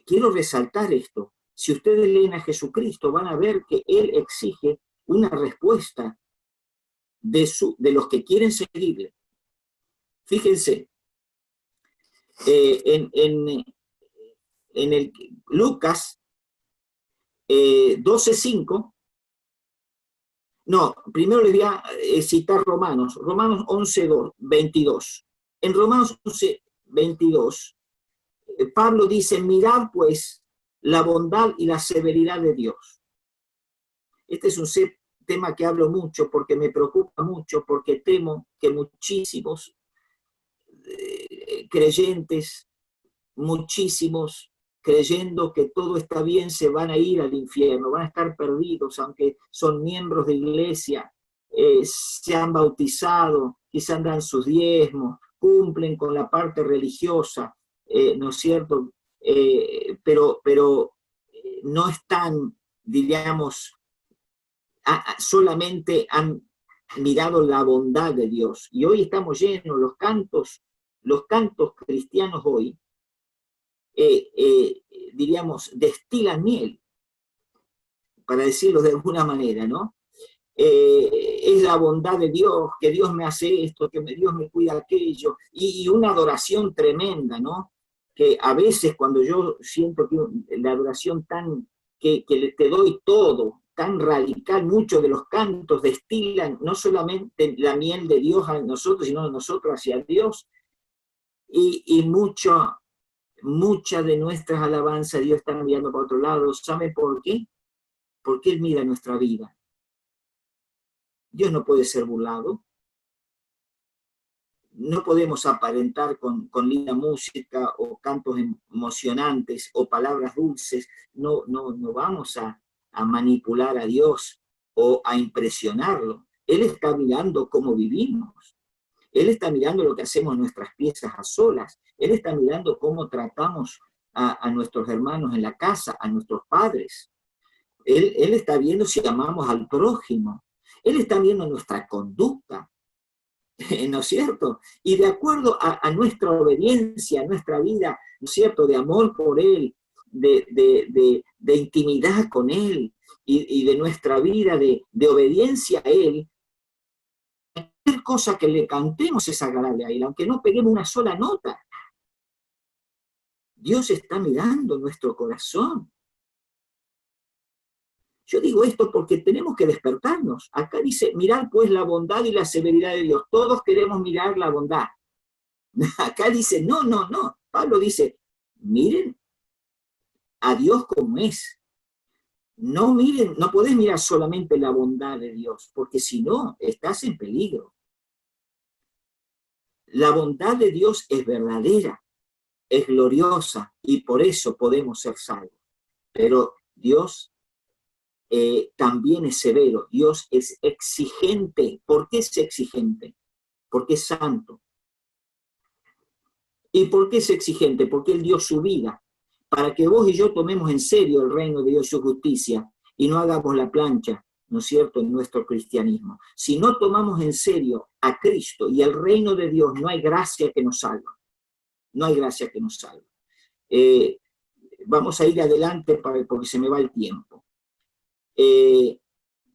quiero resaltar esto. Si ustedes leen a Jesucristo, van a ver que Él exige una respuesta de los que quieren seguirle. Fíjense, en el Lucas 12:5, no, primero les voy a citar Romanos 11:22. En Romanos 11:22, Pablo dice, mirad pues la bondad y la severidad de Dios. Este es un tema que hablo mucho porque me preocupa mucho, porque temo que muchísimos creyentes, muchísimos creyendo que todo está bien, se van a ir al infierno, van a estar perdidos, aunque son miembros de iglesia, se han bautizado, quizás dan sus diezmos, cumplen con la parte religiosa, ¿no es cierto?, pero no están, diríamos, solamente han mirado la bondad de Dios. Y hoy estamos llenos, los cantos cristianos hoy, diríamos, destilan miel, para decirlo de alguna manera, ¿no? Es la bondad de Dios, que Dios me hace esto, que Dios me cuida aquello, y una adoración tremenda, ¿no? Que a veces cuando yo siento que la adoración que te doy todo, tan radical, muchos de los cantos destilan no solamente la miel de Dios a nosotros, sino nosotros hacia Dios, y mucha de nuestras alabanzas Dios está mirando para otro lado. ¿Sabe por qué? Porque Él mira nuestra vida. Dios no puede ser burlado. No podemos aparentar con linda música o cantos emocionantes o palabras dulces. No vamos a manipular a Dios o a impresionarlo. Él está mirando cómo vivimos. Él está mirando lo que hacemos en nuestras piezas a solas. Él está mirando cómo tratamos a nuestros hermanos en la casa, a nuestros padres. Él está viendo si amamos al prójimo. Él está viendo nuestra conducta, ¿no es cierto? Y de acuerdo a nuestra obediencia, a nuestra vida, ¿no es cierto?, de amor por Él, de intimidad con Él, y de nuestra vida de obediencia a Él, cualquier cosa que le cantemos es agradable a Él, aunque no peguemos una sola nota. Dios está mirando nuestro corazón. Yo digo esto porque tenemos que despertarnos. Acá dice, mirad pues la bondad y la severidad de Dios. Todos queremos mirar la bondad. Acá dice, no. Pablo dice, miren a Dios como es. No podés mirar solamente la bondad de Dios, porque si no, estás en peligro. La bondad de Dios es verdadera, es gloriosa, y por eso podemos ser salvos. Pero Dios también es severo, Dios es exigente. ¿Por qué es exigente? Porque es santo. ¿Y por qué es exigente? Porque Él dio su vida, para que vos y yo tomemos en serio el reino de Dios y su justicia, y no hagamos la plancha, ¿no es cierto?, en nuestro cristianismo. Si no tomamos en serio a Cristo y el reino de Dios, no hay gracia que nos salva. No hay gracia que nos salva. Vamos a ir adelante porque se me va el tiempo.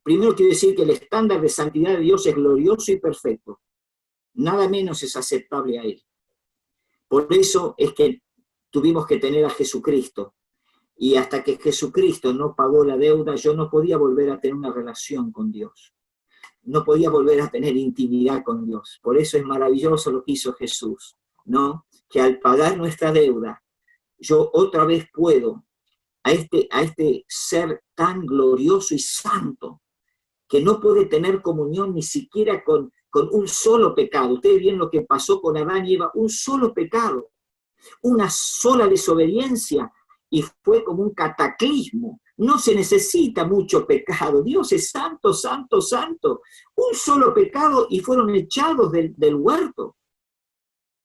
Primero quiero decir que el estándar de santidad de Dios es glorioso y perfecto. Nada menos es aceptable a Él. Por eso es que tuvimos que tener a Jesucristo. Y hasta que Jesucristo no pagó la deuda, yo no podía volver a tener una relación con Dios. No podía volver a tener intimidad con Dios. Por eso es maravilloso lo que hizo Jesús, ¿no? Que al pagar nuestra deuda, yo otra vez puedo a este ser tan glorioso y santo, que no puede tener comunión ni siquiera con un solo pecado. Ustedes ven lo que pasó con Adán y Eva, un solo pecado, una sola desobediencia, y fue como un cataclismo. No se necesita mucho pecado. Dios es santo, santo, santo. Un solo pecado y fueron echados del huerto.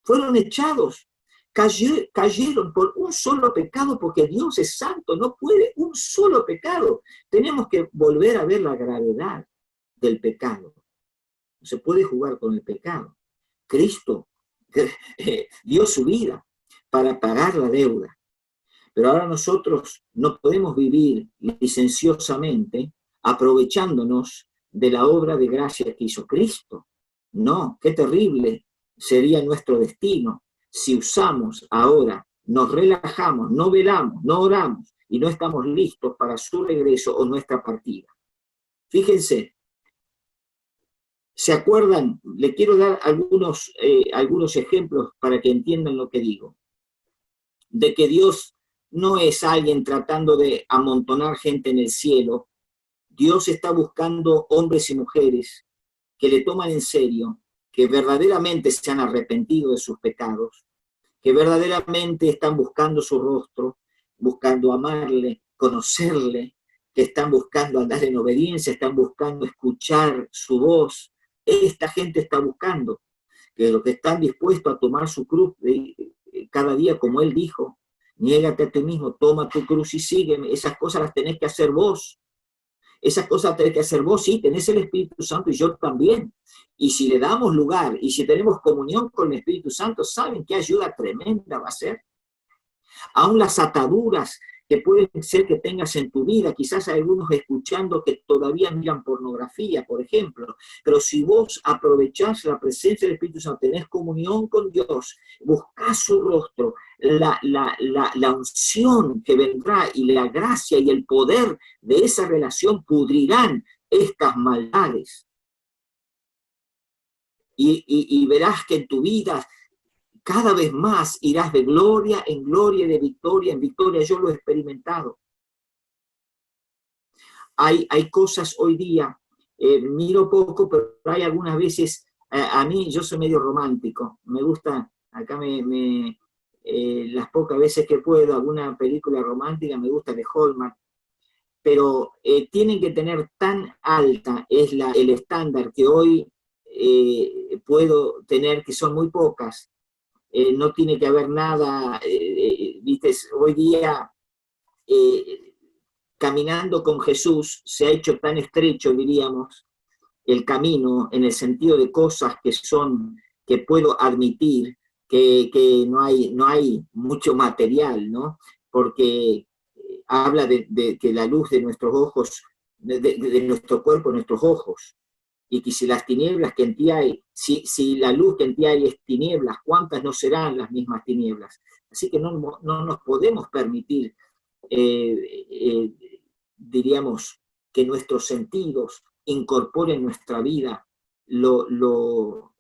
Fueron echados. Cayeron por un solo pecado, porque Dios es santo, no puede un solo pecado. Tenemos que volver a ver la gravedad del pecado. No se puede jugar con el pecado. Cristo dio su vida para pagar la deuda. Pero ahora nosotros no podemos vivir licenciosamente aprovechándonos de la obra de gracia que hizo Cristo. No, qué terrible sería nuestro destino si usamos ahora, nos relajamos, no velamos, no oramos y no estamos listos para su regreso o nuestra partida. Fíjense, ¿se acuerdan? Le quiero dar algunos ejemplos para que entiendan lo que digo. De que Dios no es alguien tratando de amontonar gente en el cielo. Dios está buscando hombres y mujeres que le toman en serio, que verdaderamente se han arrepentido de sus pecados, que verdaderamente están buscando su rostro, buscando amarle, conocerle, que están buscando andar en obediencia, están buscando escuchar su voz. Esta gente está buscando, que los que están dispuestos a tomar su cruz cada día, como Él dijo, niégate a ti mismo, toma tu cruz y sígueme. Esas cosas las tenés que hacer vos. Esas cosas las tenés que hacer vos, sí, tenés el Espíritu Santo y yo también. Y si le damos lugar y si tenemos comunión con el Espíritu Santo, ¿saben qué ayuda tremenda va a ser? Aún las ataduras que pueden ser que tengas en tu vida, quizás hay algunos escuchando que todavía miran pornografía, por ejemplo, pero si vos aprovechás la presencia del Espíritu Santo, tenés comunión con Dios, buscás su rostro, la unción que vendrá y la gracia y el poder de esa relación pudrirán estas maldades. Y verás que en tu vida cada vez más irás de gloria en gloria, de victoria en victoria. Yo lo he experimentado. Hay cosas hoy día, miro poco, pero hay algunas veces, a mí, yo soy medio romántico, me gusta, acá las pocas veces que puedo, alguna película romántica me gusta de Hallmark, pero tienen que tener tan alta es el estándar que hoy puedo tener, que son muy pocas. No tiene que haber nada, viste, hoy día caminando con Jesús se ha hecho tan estrecho, diríamos, el camino en el sentido de cosas que puedo admitir, que no hay mucho material, ¿no? Porque habla de que la luz de nuestros ojos, de nuestro cuerpo, nuestros ojos, y que si las tinieblas que en ti hay, si la luz que en ti hay es tinieblas, ¿cuántas no serán las mismas tinieblas? Así que no nos podemos permitir, diríamos, que nuestros sentidos incorporen en nuestra vida lo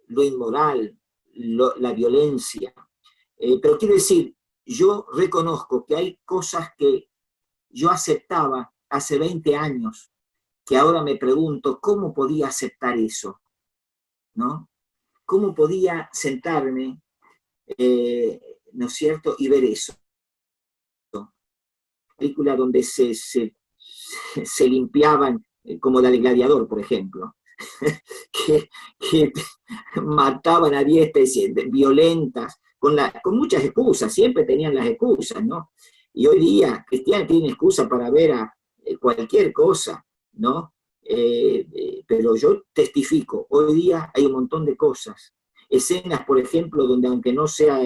inmoral, la violencia. Pero quiero decir, yo reconozco que hay cosas que yo aceptaba hace 20 años, que ahora me pregunto, ¿cómo podía aceptar eso? ¿No? ¿Cómo podía sentarme, ¿no es cierto?, y ver eso? Película donde se limpiaban, como la de Gladiador, por ejemplo, que mataban a diestra y siniestra, violentas, con muchas excusas, siempre tenían las excusas, ¿no? Y hoy día, cristianos tienen excusa para ver a cualquier cosa, ¿no? Pero yo testifico, hoy día hay un montón de cosas, escenas, por ejemplo, donde aunque no sea,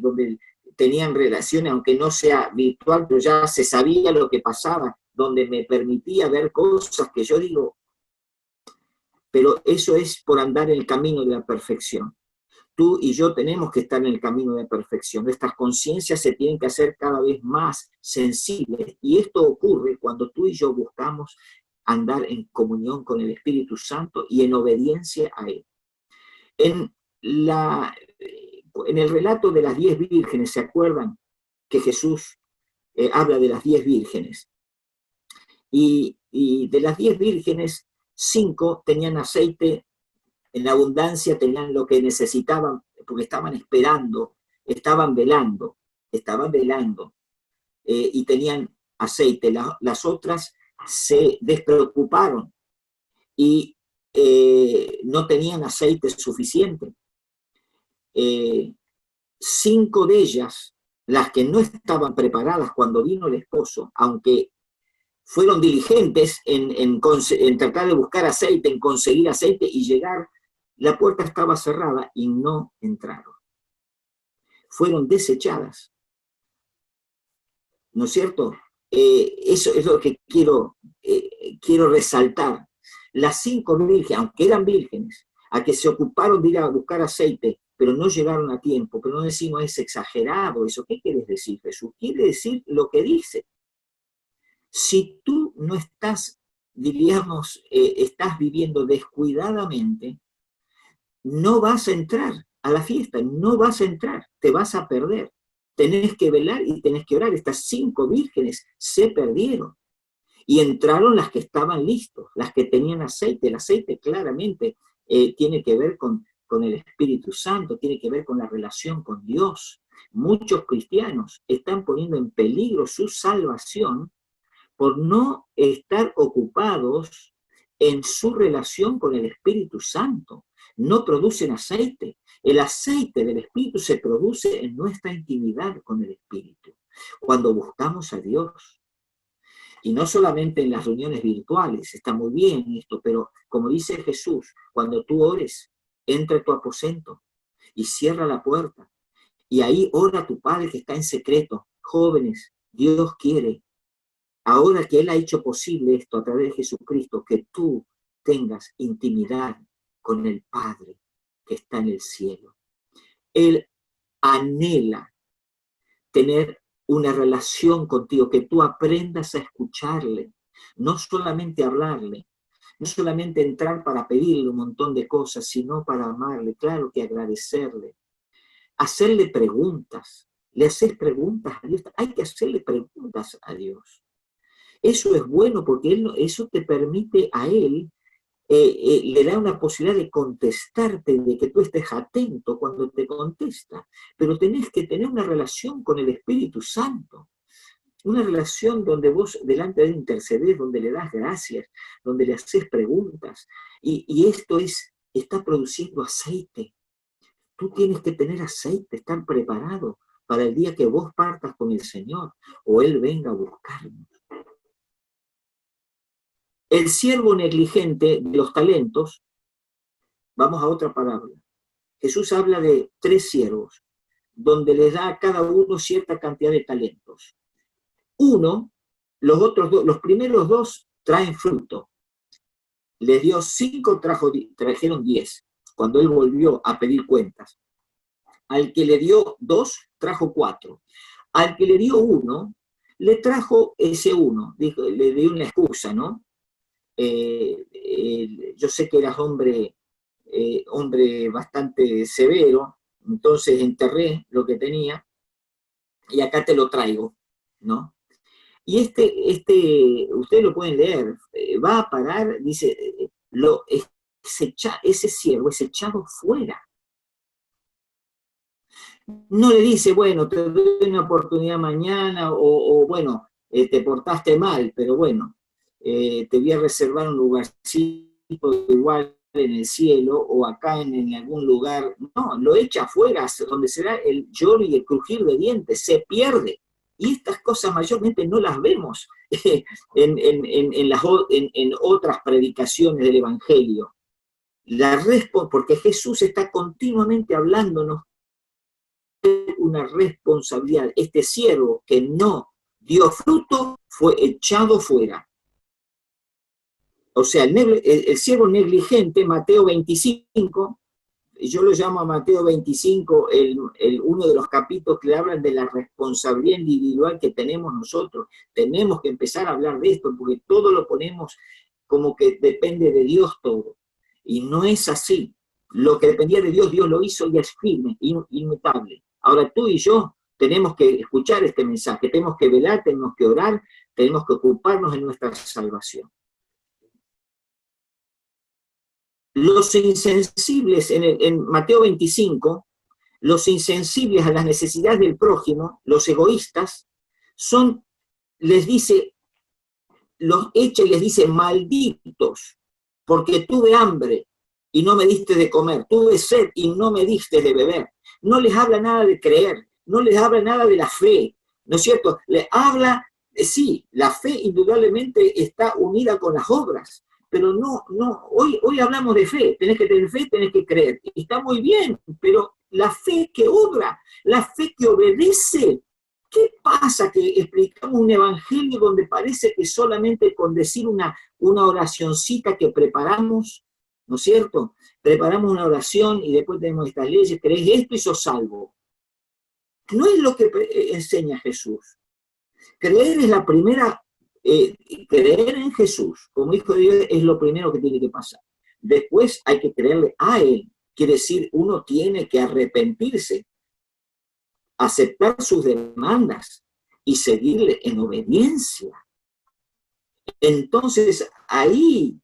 donde tenían relaciones, aunque no sea virtual, pero ya se sabía lo que pasaba, donde me permitía ver cosas que yo digo, pero eso es por andar en el camino de la perfección. Tú y yo tenemos que estar en el camino de la perfección. Nuestras conciencias se tienen que hacer cada vez más sensibles, y esto ocurre cuando tú y yo buscamos andar en comunión con el Espíritu Santo y en obediencia a Él. En el relato de las 10 vírgenes, ¿se acuerdan que Jesús habla de las 10 vírgenes? Y de las 10 vírgenes, 5 tenían aceite en abundancia, tenían lo que necesitaban, porque estaban esperando, estaban velando, y tenían aceite. Las otras se despreocuparon y no tenían aceite suficiente. 5 de ellas, las que no estaban preparadas cuando vino el esposo, aunque fueron diligentes en tratar de buscar aceite, en conseguir aceite y llegar, la puerta estaba cerrada y no entraron. Fueron desechadas. ¿No es cierto? Eso es lo que quiero resaltar. Las 5 vírgenes, aunque eran vírgenes, a que se ocuparon de ir a buscar aceite, pero no llegaron a tiempo, pero no decimos es exagerado eso. ¿Qué quieres decir, Jesús? Quiere decir lo que dice. Si tú no estás, diríamos, estás viviendo descuidadamente, no vas a entrar a la fiesta, no vas a entrar, te vas a perder. Tenés que velar y tenés que orar. Estas 5 vírgenes se perdieron. Y entraron las que estaban listos, las que tenían aceite. El aceite claramente tiene que ver con el Espíritu Santo, tiene que ver con la relación con Dios. Muchos cristianos están poniendo en peligro su salvación por no estar ocupados en su relación con el Espíritu Santo. No producen aceite. El aceite del Espíritu se produce en nuestra intimidad con el Espíritu. Cuando buscamos a Dios. Y no solamente en las reuniones virtuales, está muy bien esto, pero como dice Jesús, cuando tú ores, entra a tu aposento y cierra la puerta. Y ahí ora a tu Padre que está en secreto. Jóvenes, Dios quiere, ahora que Él ha hecho posible esto a través de Jesucristo, que tú tengas intimidad con el Padre que está en el cielo. Él anhela tener una relación contigo, que tú aprendas a escucharle, no solamente hablarle, no solamente entrar para pedirle un montón de cosas, sino para amarle, claro que agradecerle, hacerle preguntas. ¿Le haces preguntas a Dios? Hay que hacerle preguntas a Dios. Eso es bueno porque eso te permite a Él, le da una posibilidad de contestarte, de que tú estés atento cuando te contesta. Pero tenés que tener una relación con el Espíritu Santo. Una relación donde vos delante de él intercedés, donde le das gracias, donde le haces preguntas. Y esto está produciendo aceite. Tú tienes que tener aceite, estar preparado para el día que vos partas con el Señor o Él venga a buscarnos. El siervo negligente de los talentos, vamos a otra palabra. Jesús habla de 3 siervos, donde les da a cada uno cierta cantidad de talentos. Uno, los primeros 2 traen fruto. Les dio 5, trajeron 10, cuando él volvió a pedir cuentas. Al que le dio 2, trajo 4. Al que le dio 1, le trajo ese 1. Le dio una excusa, ¿no? Yo sé que eras hombre bastante severo, entonces enterré lo que tenía y acá te lo traigo, ¿no? Y ustedes lo pueden leer, va a parar, dice, ese siervo es echado fuera. No le dice, bueno, te doy una oportunidad mañana, o bueno, te portaste mal, pero bueno, te voy a reservar un lugarcito igual en el cielo, o acá en algún lugar. No, lo echa afuera, donde será el lloro y el crujir de dientes, se pierde. Y estas cosas mayormente no las vemos en otras predicaciones del Evangelio. Porque Jesús está continuamente hablándonos una responsabilidad. Este siervo que no dio fruto fue echado fuera. O sea, el siervo negligente, Mateo 25, yo lo llamo a Mateo 25 uno de los capítulos que hablan de la responsabilidad individual que tenemos nosotros. Tenemos que empezar a hablar de esto, porque todo lo ponemos como que depende de Dios todo. Y no es así. Lo que dependía de Dios, Dios lo hizo y es firme, inmutable. Ahora tú y yo tenemos que escuchar este mensaje, tenemos que velar, tenemos que orar, tenemos que ocuparnos de nuestra salvación. Los insensibles, en Mateo 25, los insensibles a las necesidades del prójimo, los egoístas, les dice, los echa y les dice, malditos, porque tuve hambre y no me diste de comer, tuve sed y no me diste de beber. No les habla nada de creer, no les habla nada de la fe, ¿no es cierto? Les habla, sí, la fe indudablemente está unida con las obras, pero no, hoy hablamos de fe, tenés que tener fe, tenés que creer, está muy bien, pero la fe que obra, la fe que obedece. ¿Qué pasa que explicamos un evangelio donde parece que solamente con decir una oracioncita que preparamos, ¿no es cierto? Preparamos una oración y después tenemos estas leyes, crees esto y sos salvo? No es lo que enseña Jesús. Creer es la primera, creer en Jesús como Hijo de Dios es lo primero que tiene que pasar. Después hay que creerle a Él. Quiere decir, uno tiene que arrepentirse, aceptar sus demandas y seguirle en obediencia. Entonces ahí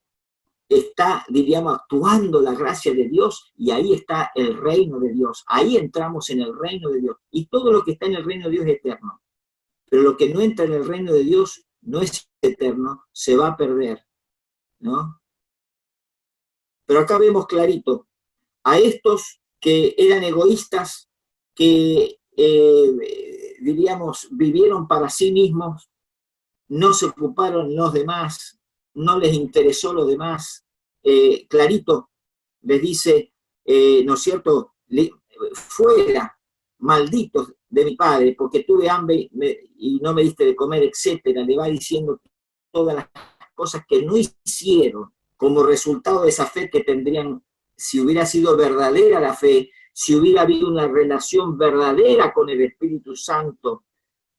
está, diríamos, actuando la gracia de Dios y ahí está el reino de Dios. Ahí entramos en el reino de Dios. Y todo lo que está en el reino de Dios es eterno. Pero lo que no entra en el reino de Dios no es eterno, se va a perder, ¿no? Pero acá vemos clarito a estos que eran egoístas, que diríamos, vivieron para sí mismos, no se ocuparon los demás, no les interesó lo demás. Clarito les dice, ¿no es cierto?, fuera, malditos de mi padre, porque tuve hambre y no me diste de comer, etcétera. Le va diciendo todas las cosas que no hicieron como resultado de esa fe que tendrían si hubiera sido verdadera la fe, si hubiera habido una relación verdadera con el Espíritu Santo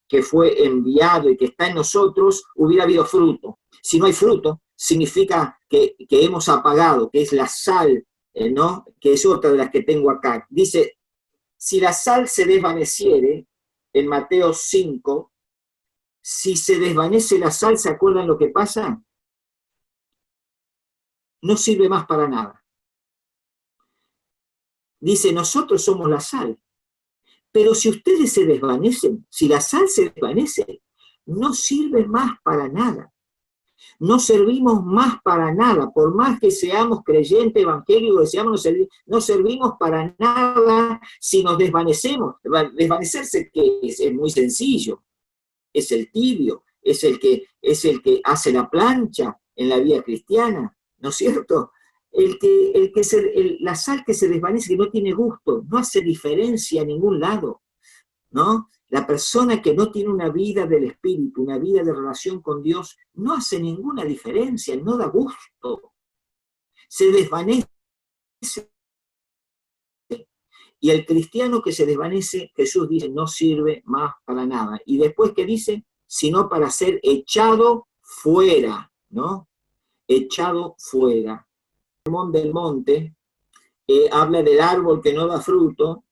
que fue enviado y que está en nosotros, hubiera habido fruto. Si no hay fruto, significa que hemos apagado, que es la sal, ¿no?, que es otra de las que tengo acá. Dice, si la sal se desvaneciere, en Mateo 5, si se desvanece la sal, ¿se acuerdan lo que pasa? No sirve más para nada. Dice, nosotros somos la sal. Pero si ustedes se desvanecen, si la sal se desvanece, no sirve más para nada. No servimos más para nada. Por más que seamos creyentes evangélicos, no servimos para nada si nos desvanecemos. Desvanecerse, que es muy sencillo. Es el tibio, es el que hace la plancha en la vida cristiana, ¿no es cierto? La sal que se desvanece, que no tiene gusto, no hace diferencia a ningún lado, ¿no? La persona que no tiene una vida del Espíritu, una vida de relación con Dios, no hace ninguna diferencia, no da gusto. Se desvanece. Y el cristiano que se desvanece, Jesús dice, no sirve más para nada. Y después, ¿qué dice? Sino para ser echado fuera, ¿no? Echado fuera. El Sermón del Monte habla del árbol que no da fruto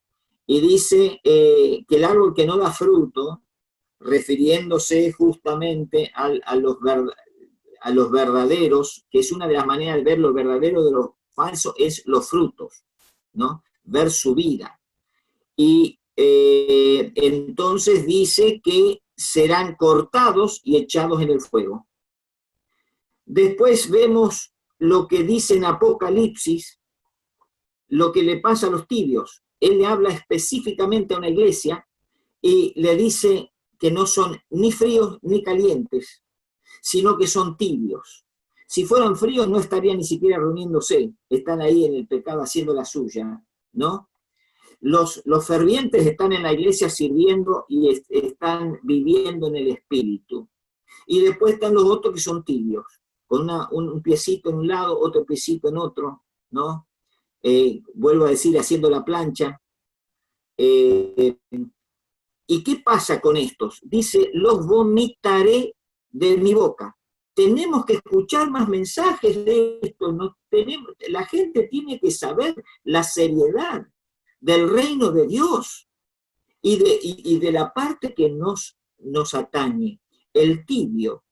y dice que el árbol que no da fruto, refiriéndose justamente a los verdaderos, que es una de las maneras de ver lo verdadero de lo falso, es los frutos, ¿no? Ver su vida. Y entonces dice que serán cortados y echados en el fuego. Después vemos lo que dice en Apocalipsis, lo que le pasa a los tibios. Él le habla específicamente a una iglesia y le dice que no son ni fríos ni calientes, sino que son tibios. Si fueran fríos no estarían ni siquiera reuniéndose, están ahí en el pecado haciendo la suya, ¿no? Los fervientes están en la iglesia sirviendo y están viviendo en el Espíritu. Y después están los otros que son tibios, con un piecito en un lado, otro piecito en otro, ¿no? Vuelvo a decir, haciendo la plancha. ¿Y qué pasa con estos? Dice, los vomitaré de mi boca. Tenemos que escuchar más mensajes de esto. La gente tiene que saber la seriedad del reino de Dios y de la parte que nos atañe. El tibio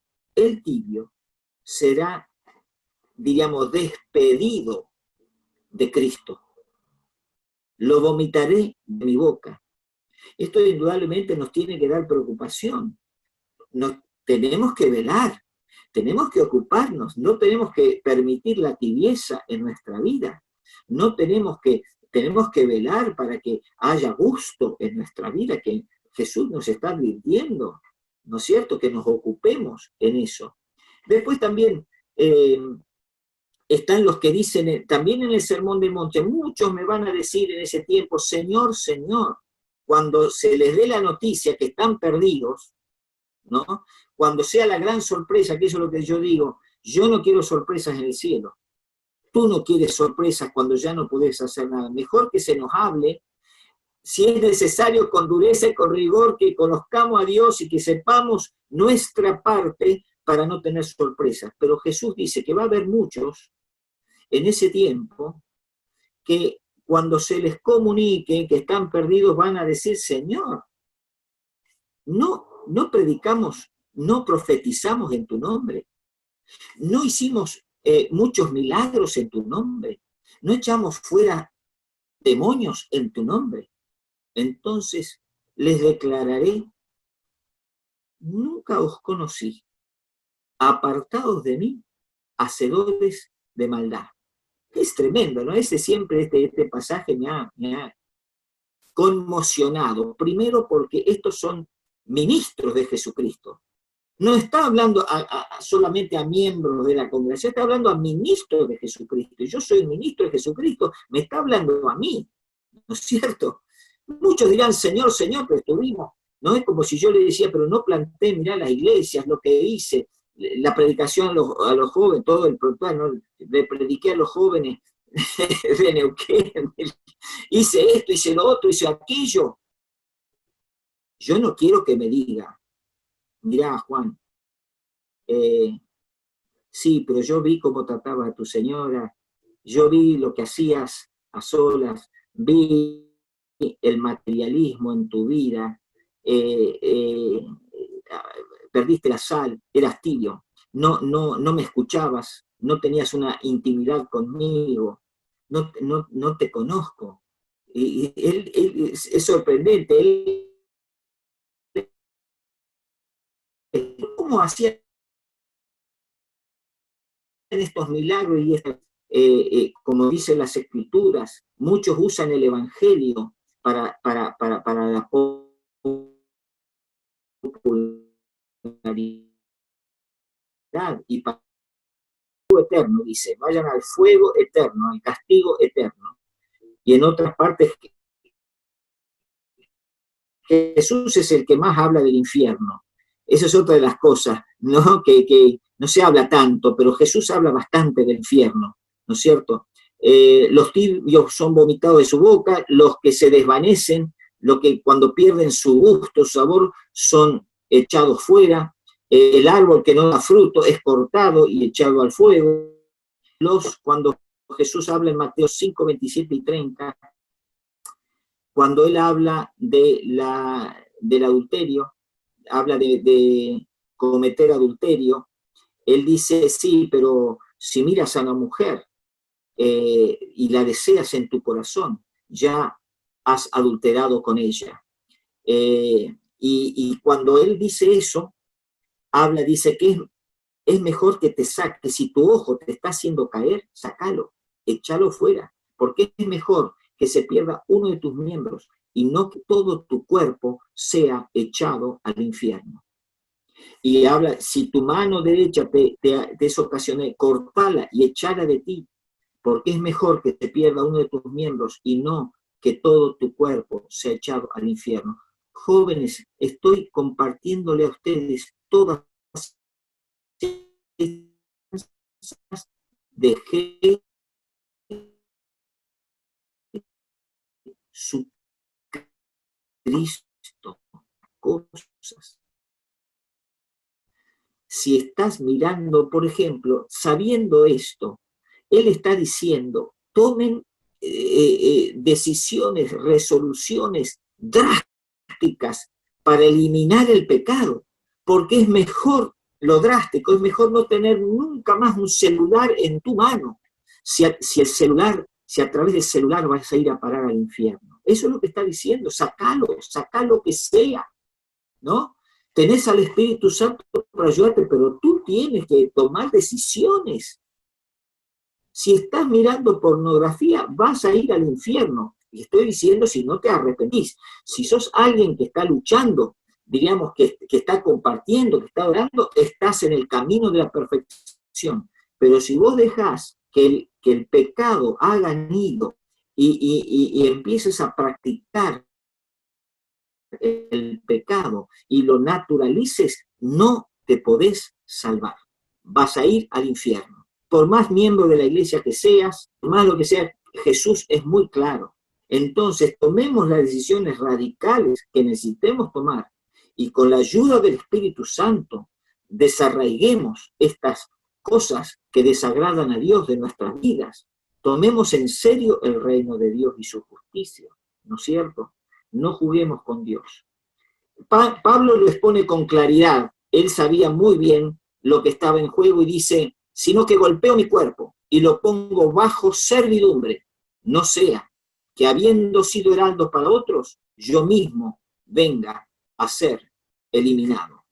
será, diríamos, despedido de Cristo. Lo vomitaré de mi boca. Esto indudablemente nos tiene que dar preocupación. Tenemos que velar, tenemos que ocuparnos, no tenemos que permitir la tibieza en nuestra vida. Tenemos que velar para que haya gusto en nuestra vida, que Jesús nos está advirtiendo, ¿no es cierto?, que nos ocupemos en eso. Después también están los que dicen, también en el Sermón del Monte, muchos me van a decir en ese tiempo, Señor, Señor, cuando se les dé la noticia que están perdidos, ¿no? Cuando sea la gran sorpresa, que eso es lo que yo digo, yo no quiero sorpresas en el cielo. Tú no quieres sorpresas cuando ya no podés hacer nada. Mejor que se nos hable, si es necesario, con dureza y con rigor, que conozcamos a Dios y que sepamos nuestra parte para no tener sorpresas. Pero Jesús dice que va a haber muchos en ese tiempo que cuando se les comunique que están perdidos van a decir, Señor, no predicamos, no profetizamos en tu nombre, no hicimos muchos milagros en tu nombre, no echamos fuera demonios en tu nombre. Entonces les declararé, nunca os conocí, apartados de mí, hacedores de maldad. Es tremendo, ¿no? Ese siempre, este pasaje me ha conmocionado, primero porque estos son ministros de Jesucristo. No está hablando solamente a miembros de la congregación, está hablando a ministros de Jesucristo. Yo soy ministro de Jesucristo, me está hablando a mí, ¿no es cierto? Muchos dirán, Señor, Señor, pero estuvimos. No es como si yo le decía, pero no planté, mirá las iglesias, lo que hice, la predicación a los jóvenes, todo el protocolo, ¿no? Le prediqué a los jóvenes de Neuquén, hice esto, hice lo otro, hice aquello. Yo no quiero que me diga, mirá, Juan, sí, pero yo vi cómo tratabas a tu señora, yo vi lo que hacías a solas, vi el materialismo en tu vida, perdiste la sal, eras tibio, no me escuchabas, no tenías una intimidad conmigo, no te conozco. Y él es sorprendente, ¿cómo hacía estos milagros y estas, como dicen las escrituras? Muchos usan el evangelio para la popularidad y para el fuego eterno, dice, vayan al fuego eterno, al castigo eterno. Y en otras partes, Jesús es el que más habla del infierno. Esa es otra de las cosas, ¿no? Que no se habla tanto, pero Jesús habla bastante del infierno, ¿no es cierto? Los tibios son vomitados de su boca, los que se desvanecen, los que cuando pierden su gusto, su sabor, son echados fuera, el árbol que no da fruto es cortado y echado al fuego. Cuando Jesús habla en Mateo 5, 27 y 30, cuando él habla del adulterio, habla de cometer adulterio, él dice, sí, pero si miras a una mujer y la deseas en tu corazón, ya has adulterado con ella. Y cuando él dice eso, dice que es mejor que te saque, si tu ojo te está haciendo caer, sácalo, échalo fuera, porque es mejor que se pierda uno de tus miembros y no que todo tu cuerpo sea echado al infierno. Y habla, si tu mano derecha te es ocasión, cortala y echala de ti, porque es mejor que se pierda uno de tus miembros y no que todo tu cuerpo sea echado al infierno. Jóvenes, estoy compartiéndole a ustedes todas de su Cristo, cosas. Si estás mirando, por ejemplo, sabiendo esto, él está diciendo, tomen decisiones, resoluciones drásticas para eliminar el pecado, porque es mejor lo drástico, es mejor no tener nunca más un celular en tu mano, si a través del celular vas a ir a parar al infierno. Eso es lo que está diciendo, sacá lo que sea, ¿no? Tenés al Espíritu Santo para ayudarte, pero tú tienes que tomar decisiones. Si estás mirando pornografía, vas a ir al infierno. Y estoy diciendo si no te arrepentís. Si sos alguien que está luchando, diríamos que está compartiendo, que está orando, estás en el camino de la perfección. Pero si vos dejás que el pecado haga nido y empieces a practicar el pecado y lo naturalices, no te podés salvar. Vas a ir al infierno. Por más miembro de la iglesia que seas, por más lo que sea, Jesús es muy claro. Entonces, tomemos las decisiones radicales que necesitemos tomar y con la ayuda del Espíritu Santo desarraiguemos estas cosas que desagradan a Dios de nuestras vidas. Tomemos en serio el reino de Dios y su justicia, ¿no es cierto? No juguemos con Dios. Pablo lo expone con claridad. Él sabía muy bien lo que estaba en juego y dice, sino que golpeo mi cuerpo y lo pongo bajo servidumbre, no sea que habiendo sido heraldo para otros, yo mismo venga a ser eliminado.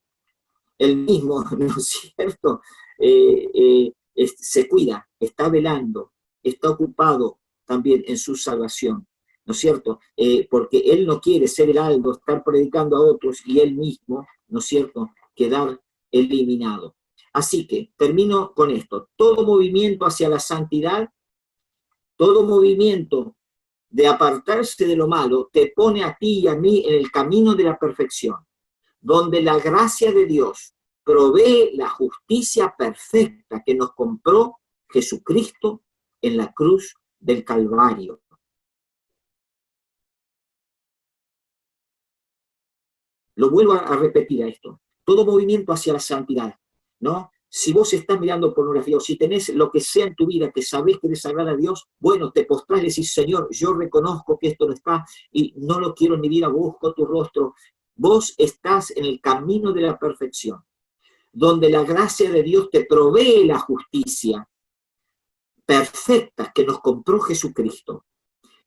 Él mismo, ¿no es cierto? Se cuida, está velando, está ocupado también en su salvación. ¿no es cierto? Porque él no quiere ser heraldo, estar predicando a otros y él mismo, ¿no es cierto?, quedar eliminado. Así que termino con esto. Todo movimiento hacia la santidad, todo movimiento de apartarse de lo malo, te pone a ti y a mí en el camino de la perfección, donde la gracia de Dios provee la justicia perfecta que nos compró Jesucristo en la cruz del Calvario. Lo vuelvo a repetir a esto. Todo movimiento hacia la santidad, ¿no? Si vos estás mirando pornografía o si tenés lo que sea en tu vida que sabés que desagrada a Dios, bueno, te postrás y decís, Señor, yo reconozco que esto no está y no lo quiero en mi vida, busco tu rostro. Vos estás en el camino de la perfección, donde la gracia de Dios te provee la justicia perfecta que nos compró Jesucristo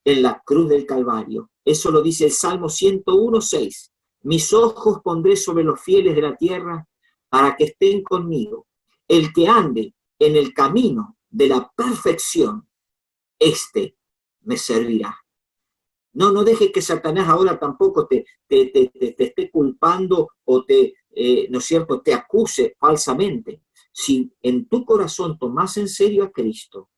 en la cruz del Calvario. Eso lo dice el Salmo 101:6. Mis ojos pondré sobre los fieles de la tierra para que estén conmigo. El que ande en el camino de la perfección, este me servirá. No dejes que Satanás ahora tampoco te esté culpando o ¿no es cierto?, te acuse falsamente. Si en tu corazón tomás en serio a Cristo,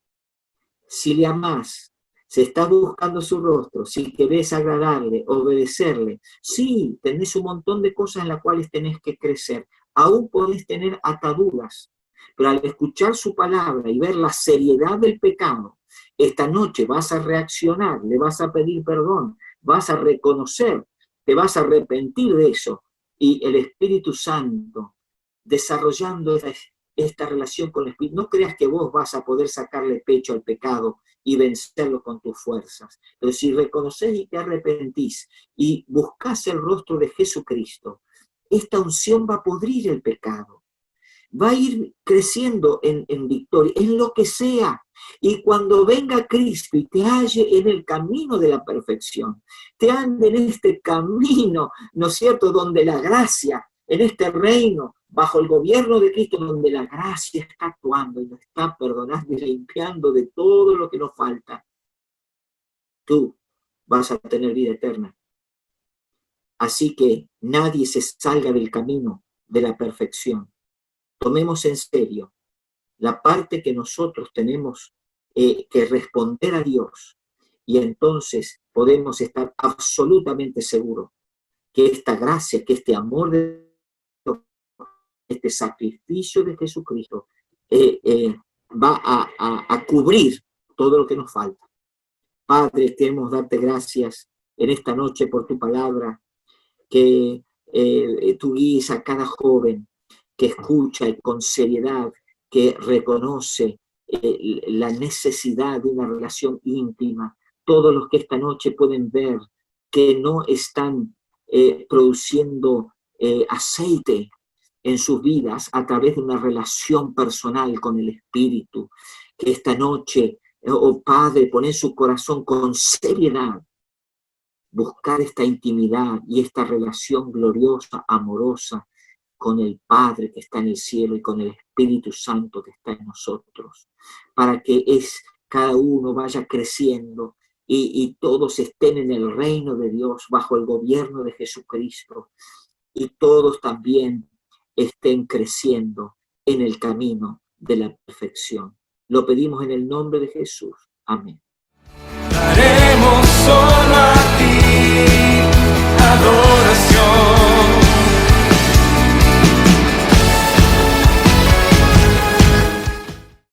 si le amás, si estás buscando su rostro, si querés agradarle, obedecerle, sí, tenés un montón de cosas en las cuales tenés que crecer. Aún podés tener ataduras, pero al escuchar su palabra y ver la seriedad del pecado, esta noche vas a reaccionar, le vas a pedir perdón, vas a reconocer, te vas a arrepentir de eso, y el Espíritu Santo, desarrollando esta relación con el Espíritu, no creas que vos vas a poder sacarle pecho al pecado y vencerlo con tus fuerzas, pero si reconoces y te arrepentís y buscás el rostro de Jesucristo, esta unción va a pudrir el pecado, va a ir creciendo en victoria, en lo que sea. Y cuando venga Cristo y te halle en el camino de la perfección, te ande en este camino, ¿no es cierto?, donde la gracia, en este reino, bajo el gobierno de Cristo, donde la gracia está actuando y nos está perdonando y limpiando de todo lo que nos falta, tú vas a tener vida eterna. Así que nadie se salga del camino de la perfección. Tomemos en serio la parte que nosotros tenemos que responder a Dios, y entonces podemos estar absolutamente seguros que esta gracia, que este amor de Dios, este sacrificio de Jesucristo va a cubrir todo lo que nos falta. Padre, queremos darte gracias en esta noche por tu palabra, que tú guíes a cada joven que escucha y con seriedad, que reconoce la necesidad de una relación íntima. Todos los que esta noche pueden ver que no están produciendo aceite en sus vidas a través de una relación personal con el Espíritu, que esta noche, oh Padre, pone en su corazón con seriedad buscar esta intimidad y esta relación gloriosa, amorosa, con el Padre que está en el cielo y con el Espíritu Santo que está en nosotros, para que cada uno vaya creciendo y todos estén en el reino de Dios bajo el gobierno de Jesucristo, y todos también estén creciendo en el camino de la perfección. Lo pedimos en el nombre de Jesús. Amén. Daremos solo a ti adoración.